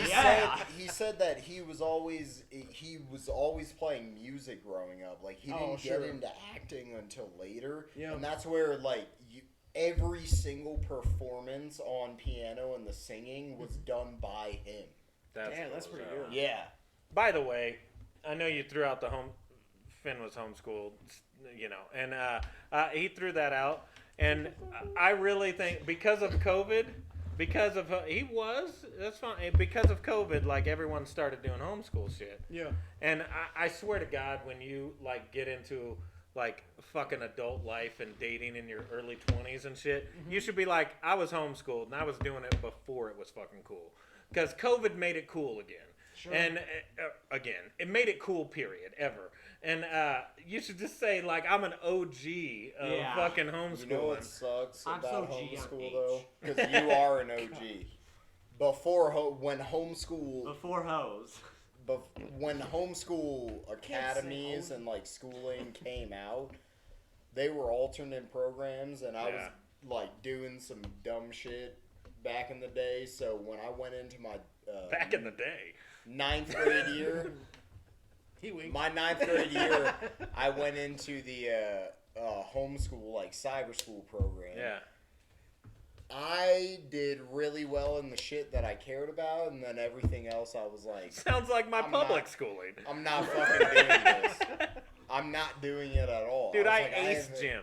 Yeah. He said that he was always playing music growing up. Like he didn't sure. get into acting until later, Yeah. and that's where like every single performance on piano and the singing was done by him. That's Damn, that's cool, pretty though. good. Yeah, By the way, I know you threw out the Finn was homeschooled, and he threw that out. And I really think because of COVID, that's fine. Because of COVID, like everyone started doing homeschool shit. Yeah. And I swear to God, when you like get into like fucking adult life and dating in your early 20s and shit, you should be like, I was homeschooled and I was doing it before it was fucking cool. Because COVID made it cool again. Sure. And again, it made it cool, period, ever. And you should just say, like, I'm an OG of Yeah. fucking homeschooling. you know what sucks I'm so about G on homeschool H. though, because you are an OG. When homeschool Before hoes. when homeschool can't say academies OG. and like schooling came out, they were alternate programs, and I was Yeah. like doing some dumb shit back in the day. So when I went into my Back in the day. 9th grade year, He winked. my 9th grade year, I went into the homeschool like cyber school program. Yeah. I did really well in the shit that I cared about, and then everything else I was like, Sounds like my I'm public not- schooling. I'm not fucking doing this. I'm not doing it at all. Dude, was I like, ace haven't- gym.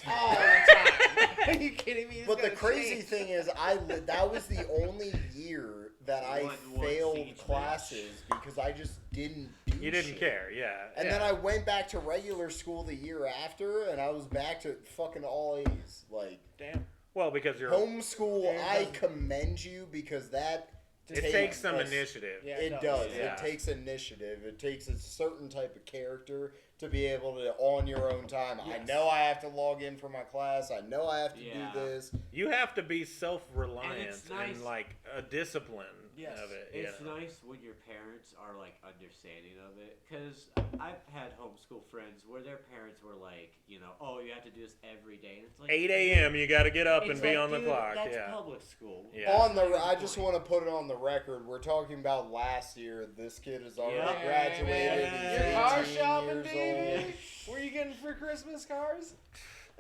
all the time. Are you kidding me? It's But the gonna crazy change. thing is, that was the only year that I One failed siege classes because I just didn't do You didn't shit. care, yeah. And yeah. then I went back to regular school the year after, and I was back to fucking all A's. Like, Damn. Well, because you're. homeschool, Yeah, it I doesn't- commend you because that It takes some a- initiative. Yeah, It does. Yeah. It takes initiative. It takes a certain type of character to be able to, on your own time, I Yes. know I have to log in for my class. I know I have to Yeah. do this. You have to be self-reliant And it's nice. and like a discipline Yes. of it. It's you know? nice when your parents are like understanding of it, because I've had homeschool friends where their parents were like, oh, you have to do this every day, and it's like 8 a.m. You got to get up It's and be like, on the dude, clock. That's Yeah. public school. Yeah. I just want to put it on the record. We're talking about last year. This kid is already Yeah. graduated. Your He's car 18 shopping, years baby. old. What are you getting for Christmas cars?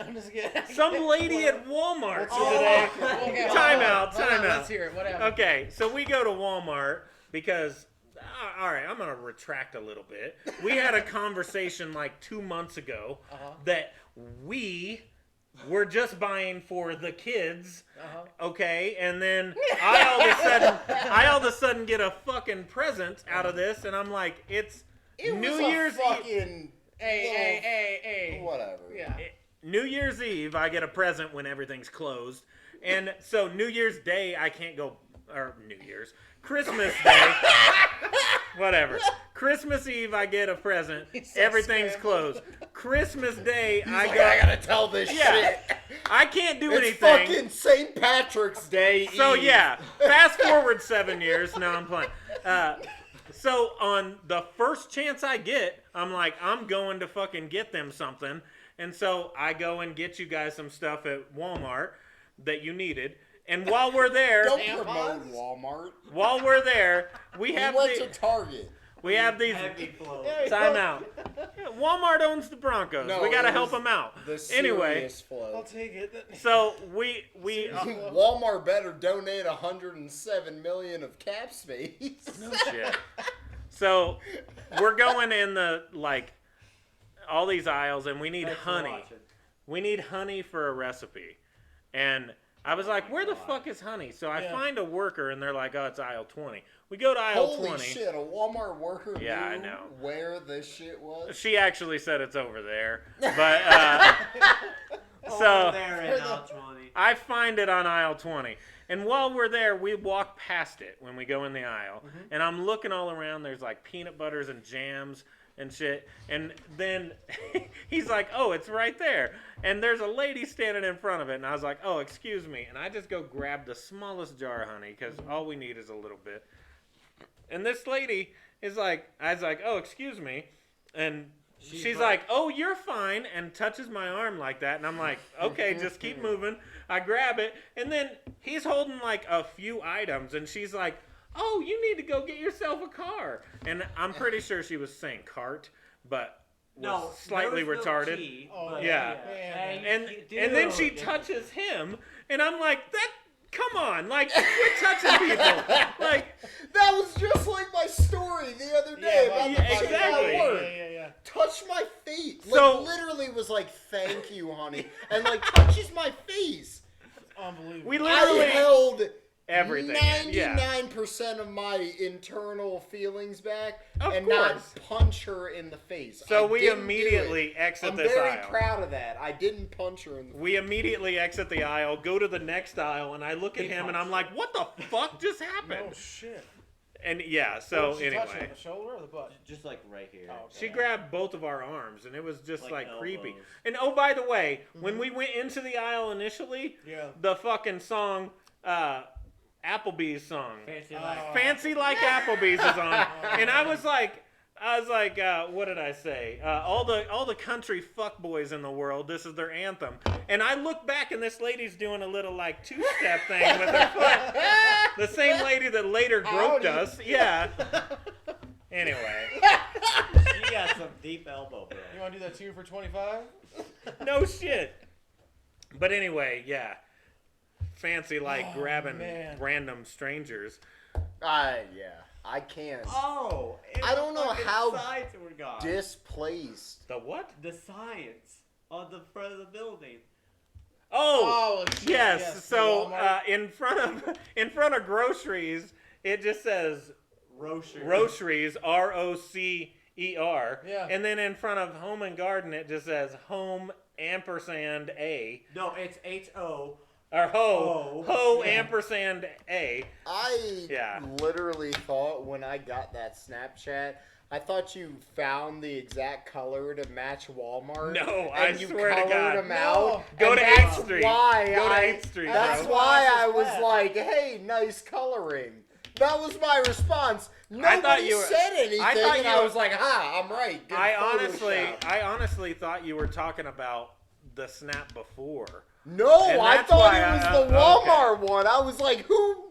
I'm just kidding. Some lady at Walmart What's it today. Okay, Time out. Let's hear it. What happened? Okay, so we go to Walmart because, all right, I'm going to retract a little bit. We had a conversation like 2 months ago that we were just buying for the kids, okay? And then I all of a sudden get a fucking present out of this, and I'm like, it's New Year's Eve. fucking Hey. whatever. Yeah. New Year's Eve, I get a present when everything's closed. And so New Year's Day, I can't go, or New Year's, Christmas Day, whatever. Christmas Eve, I get a present. So Everything's scrambled. closed. Christmas Day, He's I like, go. I gotta tell this Yeah. shit. I can't do It's anything. fucking St. Patrick's Day. So Eve. yeah, fast forward 7 years. No, I'm playing. So on the first chance I get, I'm like, I'm going to fucking get them something. And so I go and get you guys some stuff at Walmart that you needed. And while we're there, Don't promote Walmart. while we're there, we We have went to Target. we have these. Heavy flow. Time out. Yeah, Walmart owns the Broncos. No, we got to it help was them out. The Anyway, serious flow. I'll take it. so we Walmart better donate 107 million of cap space. shit. So we're going in the all these aisles, and we need Thanks for honey. watching. We need honey for a recipe. And I was like, where the fuck is honey? So I Yeah. find a worker, and they're like, oh, it's aisle 20. We go to aisle Holy 20. shit! A Walmart worker Yeah, I knew know. where this shit was. She actually said it's over there. But so Over there in aisle 20. I find it on aisle 20. And while we're there, we walk past it when we go in the aisle. And I'm looking all around. There's like peanut butters and jams and shit. And then he's like, oh, it's right there. And there's a lady standing in front of it. And I was like, oh, excuse me. And I just go grab the smallest jar of honey because all we need is a little bit. And this lady is like, I was like, oh, excuse me. And she's like, oh, you're fine, and touches my arm like that. And I'm like, okay, just keep moving. I grab it. And then he's holding like a few items. And she's like, oh, you need to go get yourself a car. And I'm pretty sure she was saying cart, but was No, slightly there was no retarded. T, Oh, but yeah. Man. And then she touches him, and I'm like, that. Come on, like quit touching people. Like That was just like my story the other day Yeah, about but- the yeah, fucking exactly. work. Yeah. Touch my face. So- literally was like, thank you, honey. And like touches my face. Unbelievable. we I literally held everything. Yeah. 99% of my internal feelings back Of and course. not punch her in the face. So I we didn't do immediately it. exit I'm this very aisle. proud of that. I didn't punch her in the face. We immediately exit the aisle, go to the next aisle, and I look at him and I'm like, what the fuck just happened? Oh shit. And yeah, so What did she touch her, anyway. the shoulder or the butt? Just like right here. Oh, She grabbed both of our arms, and it was just like creepy. elbows. And oh, by the way, when we went into the aisle initially, Yeah. the fucking song, Applebee's song, Fancy Oh. like. Fancy Like Applebee's is on, and I was like, what did I say? All the country fuckboys in the world, this is their anthem. And I look back, and this lady's doing a little like two-step thing with her foot. The same lady that later groped Howdy. us. Yeah. Anyway, She got some deep elbow, bro. You want to do that 2 for 25? no shit. But anyway, yeah. Fancy like Oh, grabbing man. random strangers. Yeah. I can't. Oh, I don't know fucking how signs were gone. Displaced. The what? The signs on the front of the building. Oh, shit, yes. So Walmart. in front of groceries, it just says Rocher. Roceries, ROCER. Yeah. And then in front of home and garden, it just says home ampersand A. No, it's HO. Or ho. Oh, Ho yeah. ampersand A. I Yeah. literally thought when I got that Snapchat, I thought you found the exact color to match Walmart. No, and I you swear to colored God. them No. out. Go and to that's 8th Street. Why Go to I, 8th Street, That's bro. why That's I was flat. like, hey, nice coloring. That was my response. Nobody thought you were- said anything, I thought and you I were- was like, I'm right. Good Photoshop. I honestly thought you were talking about the snap before. No, And I that's thought why it was I- the okay. Walmart one. I was like, who?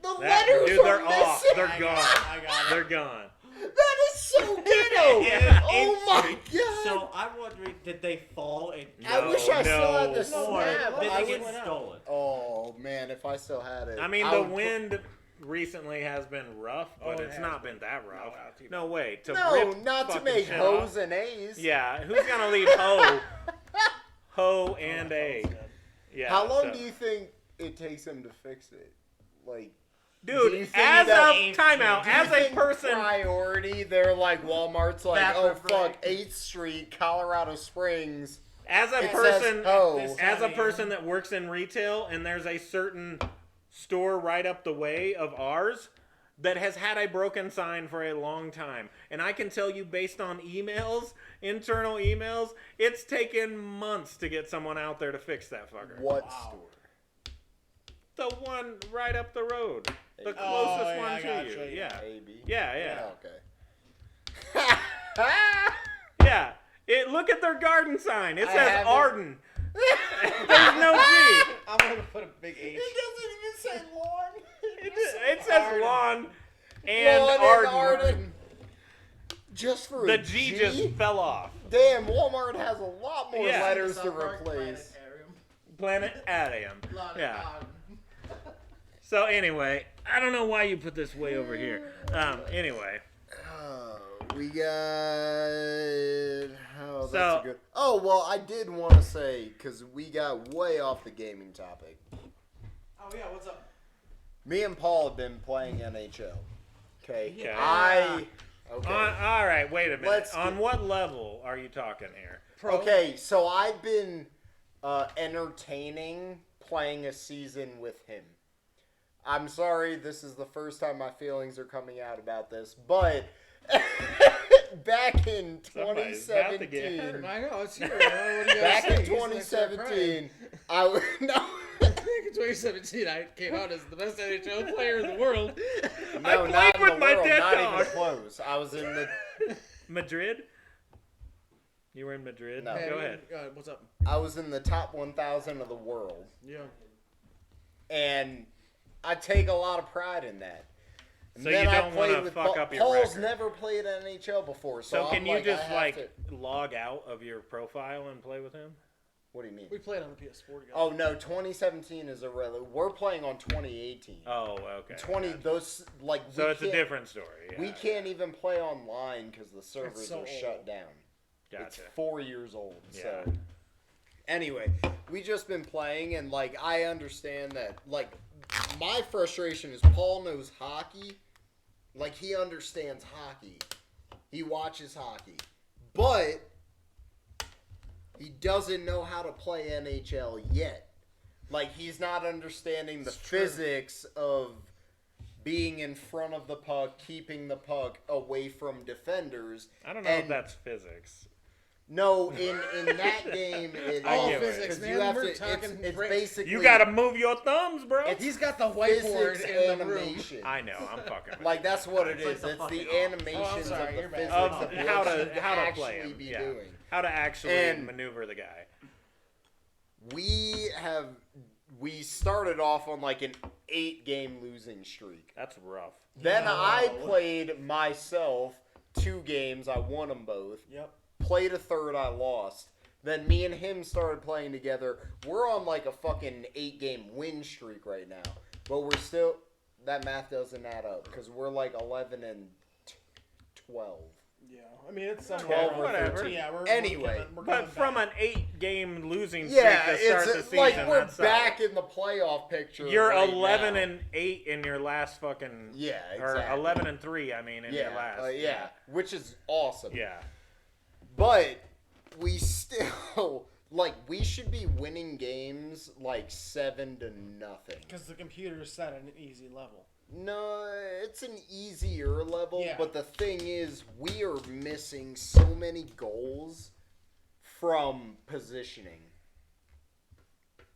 The letters Dude, are they're off. missing. They're gone. I got it. They're gone. That is so ghetto. Yeah, Oh my eighth god. So I'm wondering, did they fall and I wish I still had the No. or snap. did I they would- get stolen? Oh man, if I still had it. I mean, I the would put- wind recently has been rough, but Oh, it it's has not been. been that rough. not too No way. To No, rip not to fucking make shit hoes off. and A's. Yeah, who's gonna leave ho and a? Yeah. How long so- do you think it takes him to fix it? Like, do Dude, you think as that- a timeout, do you as a think person, priority, they're like Walmart's like, Bathroom oh fuck, break. 8th Street, Colorado Springs. as a It person, says ho. as a person that works in retail, and there's a certain store right up the way of ours that has had a broken sign for a long time, and I can tell you based on emails, internal emails, it's taken months to get someone out there to fix that fucker. What Wow. store? The one right up the road, the closest Oh, yeah, one I to gotcha, you. yeah. Yeah, AB. yeah. Okay. Yeah. Look at their garden sign. It I says haven't- Arden. There's no G. I'm gonna put a big H. It doesn't even say lawn. It says lawn and Lawn and Arden. Arden. Just for The a G G? just fell off. Damn, Walmart has a lot more Yeah. letters to replace. Planetarium. Yeah. So anyway, I don't know why you put this way over here. Anyway, We got. Oh, that's So- a good. Oh well, I did want to say because we got way off the gaming topic. Oh yeah, what's up? Me and Paul have been playing NHL. Okay. Yeah. Okay. all right. Wait a minute. Let's On get- what level are you talking here? Pro. Okay, so I've been entertaining playing a season with him. I'm sorry, this is the first time my feelings are coming out about this, but back in Somebody's about to get 2017, I know it's here. What do you guys back say? in He's gonna start crying. 2017, I was no. Back in 2017, I came out as the best NHL player in the world. No, played not in with the my world, dead not dog. even close. I was in the Madrid? You were in Madrid? No. Go ahead. What's up? top 1,000 of the world, Yeah. and I take a lot of pride in that. And So then you I don't played wanna with fuck up your Paul's record. never played NHL before, So I'm can you like, just I have like to- log out of your profile and play with him? What do you mean? We played on the PS4 together. Oh no, 2017 is irrelevant. We're playing on 2018. Oh, okay. 20 Gotcha. those like So we it's a can't- different story. Yeah. We can't even play online because the servers so are shut old. down. It's Gotcha. 4 years old. Yeah. So anyway, we just been playing and like I understand that like my frustration is Paul knows hockey. Like he understands hockey. He watches hockey. But he doesn't know how to play NHL yet. Like he's not understanding the physics of being in front of the puck, keeping the puck away from defenders. I don't know if that's physics. No, in that game, it I All get it. physics, 'cause man. you have We're to. talking It's break. basically You gotta move your thumbs, bro. It's He's got the whiteboard physics in the room. animation. I know. I'm fucking. with Like you. that's what it It's like is. the It's the fucking animations Oh, I'm sorry, of the you're bad. physics Of of what how to you how to actually play him. be Yeah. doing. How to actually And- maneuver the guy. We started off on like an 8-game losing streak. That's rough. Then No. I played myself 2 games. I won them both. Yep. Played a third, I lost. Then me and him started playing together. We're on like a fucking 8-game win streak right now. But we're still... That math doesn't add up. Because we're like 11 and 12. Yeah. I mean, it's somewhere. 12 around or whatever. 13. Yeah, we're Anyway, we're But coming from back. an 8-game losing streak Yeah, to start the it's season, like we're that's back solid. in the playoff picture. You're right 11 now. and 8 in your last fucking. Yeah, Or exactly. 11 and 3. I mean, in your last. yeah, which is awesome. Yeah. But we still like we should be winning games like 7-0. Because the computer is set at an easy level. No, it's an easier level, Yeah. but the thing is, we are missing so many goals from positioning.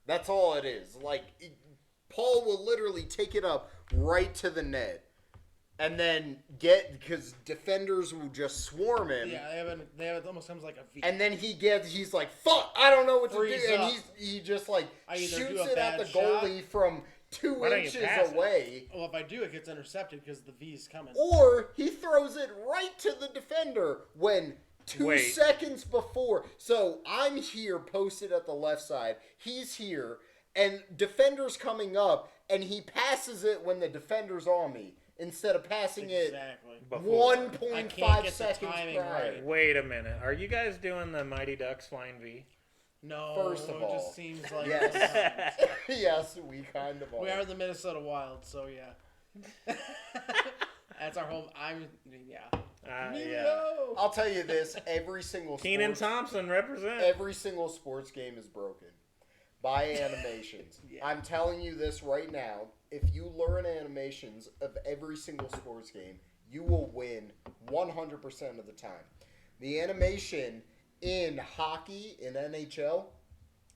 That's all it is. Like, Paul will literally take it up right to the net, and then because defenders will just swarm him. Yeah, they have it almost comes like a V. And then he's like, fuck, I don't know what to Freeze do. And up. he just like I either shoots do a it at bad the goalie from 2 Why don't you inches pass it? away. Well, if I do, it gets intercepted because the V's coming. Or he throws it right to the defender when 2 Wait. seconds before. So I'm here posted at the left side. He's here. And defender's coming up. And he passes it when the defender's on me. Instead of passing Exactly. Before. I 1.5 can't get the seconds timing prior. right. Wait a minute. Are you guys doing the Mighty Ducks Flying V? No, First of it all, just seems like yes. Yes, we kind of are. we are the Minnesota Wild, so yeah. That's our home. Yeah. Yeah. I'll tell you this: every single Keenan sports, Thompson represent. every single sports game is broken by animations. Yeah. I'm telling you this right now: if you learn animations of every single sports game, you will win 100% of the time. The animation in hockey, in NHL,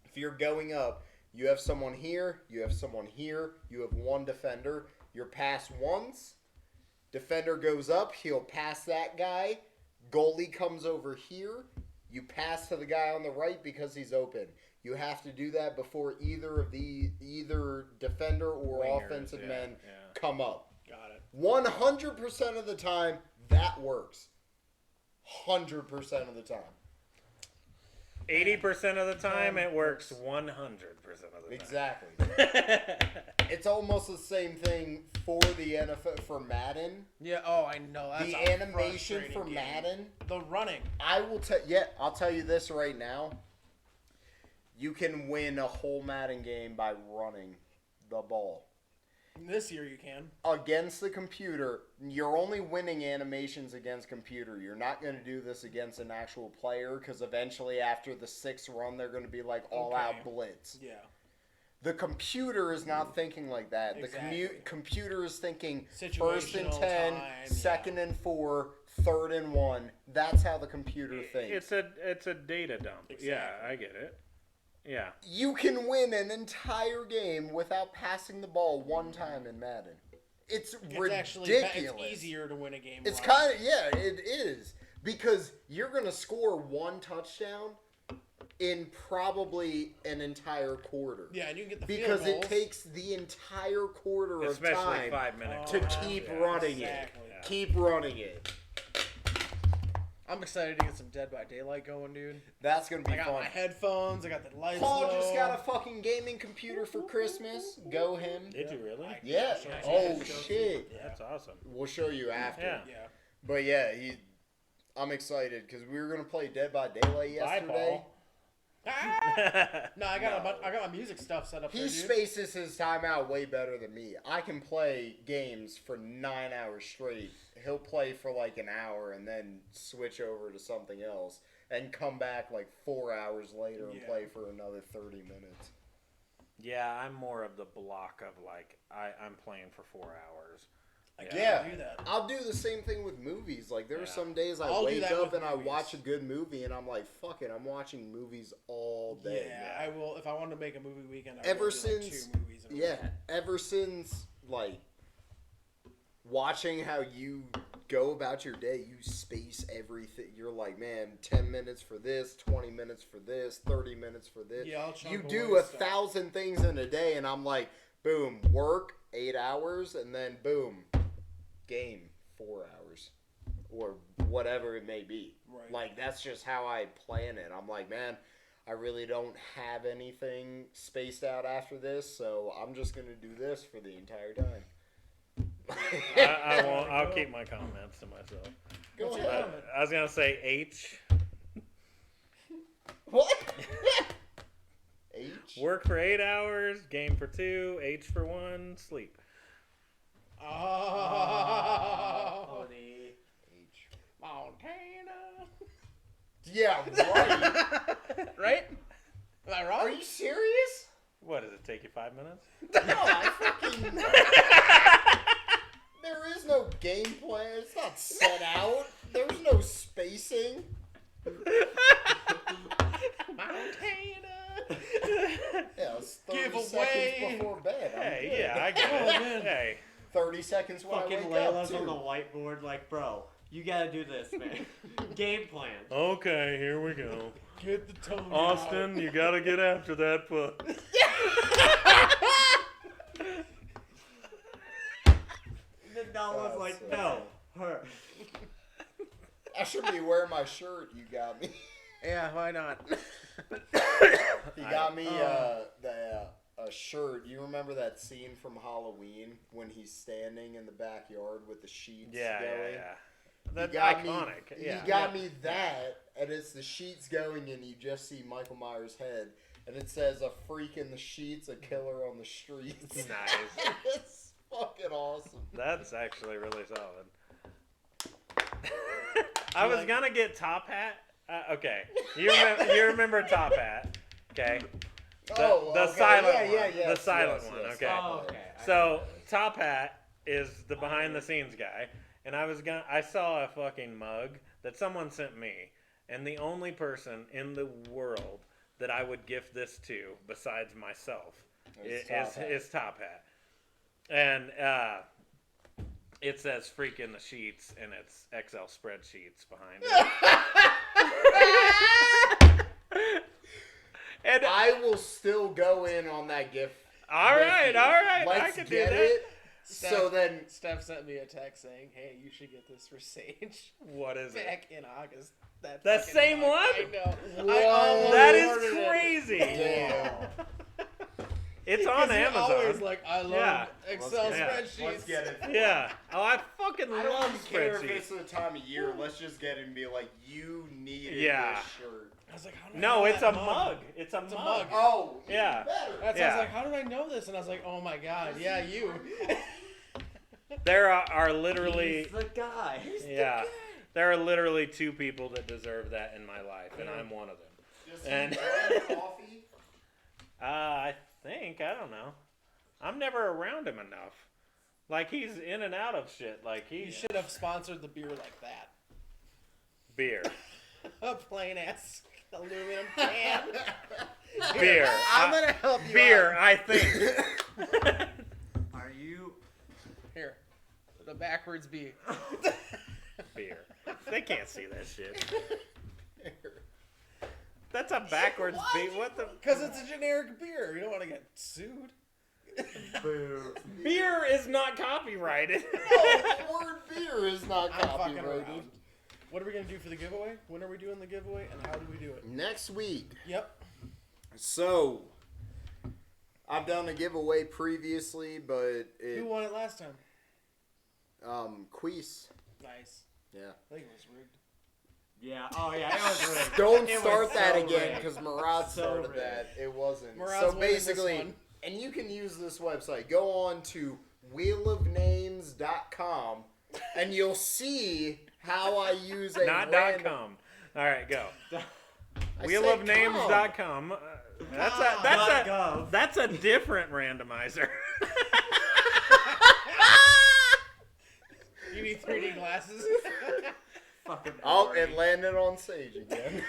if you're going up, you have someone here, you have someone here, you have one defender. You're pass once. Defender goes up, he'll pass that guy. Goalie comes over here. You pass to the guy on the right because he's open. You have to do that before either defender or Wingers, offensive yeah, men yeah. come up. Got it. 100% of the time, that works. 100% of the time. 80% of the time, it works 100% of the time. Exactly. It's almost the same thing for the NFL, for Madden. Yeah. Oh, I know. That's The a animation frustrating for game. Madden. The running. I'll tell you this right now. You can win a whole Madden game by running the ball. This year you can. Against the computer, you're only winning animations against computer. You're not going to do this against an actual player because eventually after the 6th run, they're going to be like all-out Okay. blitz. Yeah. The computer is not thinking like that. Exactly. The computer is thinking Situational 1st and 10, time, 2nd and 4, 3rd and 1. That's how the computer thinks. It's a data dump. Exactly. Yeah, I get it. Yeah. You can win an entire game without passing the ball one time in Madden. It's ridiculous. Actually, it's easier to win a game. It's right. kind of, yeah, it is. Because you're going to score one touchdown in probably an entire quarter. Yeah, and you can get the Because field it goals. takes the entire quarter of Especially time 5 minutes. to keep running exactly. it. Keep running it. I'm excited to get some Dead by Daylight going, dude. That's going to be I got fun. my headphones. I got the lights Paul low. just got a fucking gaming computer for Christmas. Go him. Did you really? Yeah. Yeah. Oh, shit. That's awesome. We'll show you after. Yeah. Yeah. But yeah, I'm excited because we were gonna play Dead by Daylight Bye, yesterday. Paul. Ah! No, I got No. I got my music stuff set up. He there, dude. spaces his time out way better than me. I can play games for 9 hours straight. He'll play for like an hour and then switch over to something else and come back like 4 hours later and Yeah. play for another 30 minutes. Yeah, I'm more of the block of like I'm playing for 4 hours. I Yeah. can't Yeah. do that. I'll do the same thing with movies. Like there are Yeah. some days I I'll do wake that up with and I movies. watch a good movie and I'm like, fuck it, I'm watching movies all day. Yeah, I will. If I want to make a movie weekend, I Ever will do, like, since- 2 movies. In a Yeah, week. ever since like watching how you go about your day, you space everything. You're like, man, 10 minutes for this, 20 minutes for this, 30 minutes for this. Yeah, I'll chunk You away do a stuff. 1,000 things in a day, and I'm like, boom, work 8 hours, and then boom, game 4 hours, or whatever it may be. Right. Like that's just how I plan it. I'm like, man, I really don't have anything spaced out after this, so I'm just gonna do this for the entire time. I won't. I'll keep my comments to myself. Go What's your ahead. comment? I was gonna say H. What? H. Work for 8 hours, game for 2, H for 1, sleep. Oh, Honey. H. Montana. Yeah, right. Right? Am I wrong? Are you serious? What does it take you 5 minutes? No, I fucking. There is no game plan. It's not set out. There's no spacing. Montana. Yeah, it's 30 Giveaway. seconds before bed. I'm Hey, good. yeah, I get Oh, it. man. Hey, 30 seconds when Fucking I wake Layla's up, on the too. whiteboard, like, bro, you gotta do this, man. Game plan. okay, here we go. Get the tone Austin, you gotta get after that puck. Then Don was like, no, her. I should be wearing my shirt. You got me. Yeah, why not? He got me a shirt. You remember that scene from Halloween when he's standing in the backyard with the sheets going? That's got iconic. He got me that, and it's the sheets going, and you just see Michael Myers' head, and it says, "A freak in the sheets, a killer on the streets." Nice. It's fucking awesome. That's actually really solid. I was gonna get Top Hat. Okay, you remember Top Hat? Okay. The silent one. The silent one. Okay. Oh, okay. So Top Hat is the behind the scenes guy, and I saw a fucking mug that someone sent me, and the only person in the world that I would gift this to besides myself is Top Hat. And it says "freak in the sheets" and it's Excel spreadsheets behind it. And I will still go in on that gift. all right. Let's I can do get that. it. So then, Steph sent me a text saying, "Hey, you should get this for Sage." What is it? Back in August. That The fucking same mug. one? I know. Whoa. That ordered is it. crazy. damn. It's on Because you're always Amazon. like, I love Yeah. Excel Yeah. spreadsheets. Let's get it. Yeah. Oh, I fucking I don't love even care if spreadsheets. it's the time of year. Let's just get it and be like, you needed Yeah. this shirt. I was like, how did I No, know it's that a mug. It's a mug. mug. Oh, Yeah. Better. That's, I Yeah. was like, how did I know this? And I was like, oh my god, yeah, you. There are literally He's the guy. there are literally two people that deserve that in my life, and I'm one of them. Just And- drink coffee. I think, I don't know. I'm never around him enough. Like, he's in and out of shit. Like, You he should have sponsored the beer like that. beer. A plain ass aluminum can. Beer. I'm gonna help you Beer, out. I think. Are you? Here, the backwards B. Beer. They can't see that shit. That's a backwards beat. What the? Because it's a generic beer. You don't want to get sued. Boo. Beer is not copyrighted. No, the word beer is not I'm fucking copyrighted. around. What are we gonna do for the giveaway? When are we doing the giveaway, and how do we do it? Next week. Yep. So, I've done a giveaway previously, but Who won it last time? Queese. Nice. Yeah. I think it was rigged. Yeah. Oh yeah. It was rigged. Don't It start was that so again rigged. because Murad So started rigged. that. It wasn't. Murad's So winning this basically, one. and you can use this website. Go on to wheelofnames.com and you'll see how I use a Not random... .com. All right, go. I said Wheelofnames.com. .gov. That's a different randomizer. You need 3D glasses. Fucking. Oh, boring. it landed on Sage again.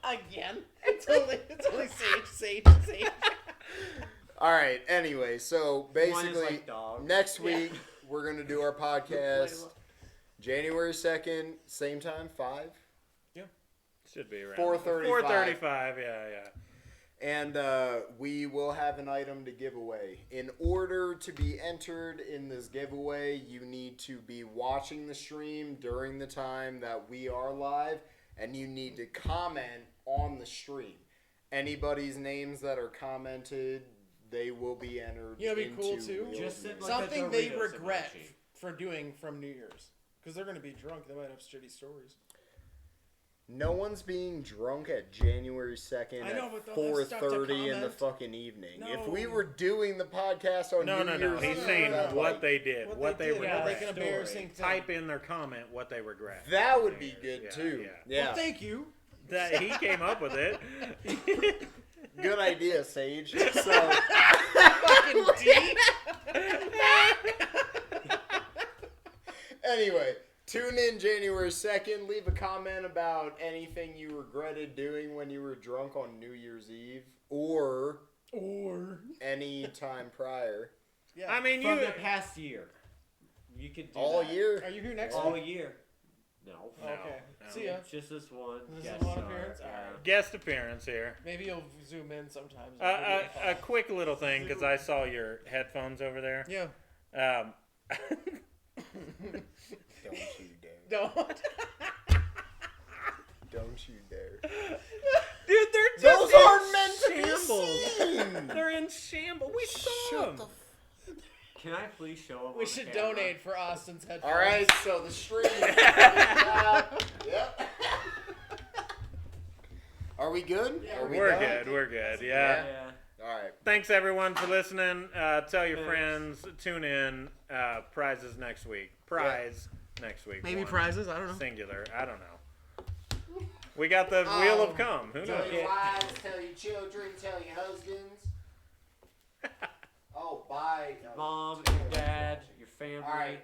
Again. It's only Sage. All right. Anyway, so One is basically, like dog. next week we're gonna do our podcast. January 2nd, same time, 5. Should be around 4:35. 4:35. Yeah. And we will have an item to give away. In order to be entered in this giveaway, you need to be watching the stream during the time that we are live, and you need to comment on the stream. Anybody's names that are commented, they will be entered. You know what'd be cool, into too? Wheel of Just Names. like Something a they Doritos regret emoji. for doing from New Year's. Because they're going to be drunk. They might have shitty stories. No one's being drunk at January 2nd I know, at but they'll have stuff to 4:30 in the comment. fucking evening. No. If we were doing the podcast on No. New Year's He's Eve, saying that, what like, they did, what they did, regret. like an embarrassing thing. Type in their comment what they regret. that would be good Yeah, too. yeah. Yeah. Well, thank you. That he came up with it. Good idea, Sage. So, Fucking D. anyway, tune in January 2nd. Leave a comment about anything you regretted doing when you were drunk on New Year's Eve or any time prior. Yeah. I mean, From you. the past year. You could do All that. year. Are you here next All week? year. No. No, Okay. no. See ya. Just this one. This is guest one star, appearance? yeah. Alright. Guest appearance here. Maybe you'll zoom in sometimes. A quick little thing because I saw your headphones over there. Yeah. Don't you dare. Don't. Don't you dare. Dude, they're just Those aren't meant to be shambles. seen. They're in shambles. We saw Shut them. Can I please show them? We should donate for Austin's headphones. All right, so the stream. Yep. Are we good? Yeah, Are we We're done? good. We're good. Yeah. All right. Thanks everyone for listening. Tell your Thanks. friends. Tune in. Prizes next week. Prize next week. Maybe One. prizes. I don't know. Singular. I don't know. We got the wheel of cum. Who Tell knows? your wives, tell your children, tell your husbands. Oh, bye. Mom, your dad, your family. All right.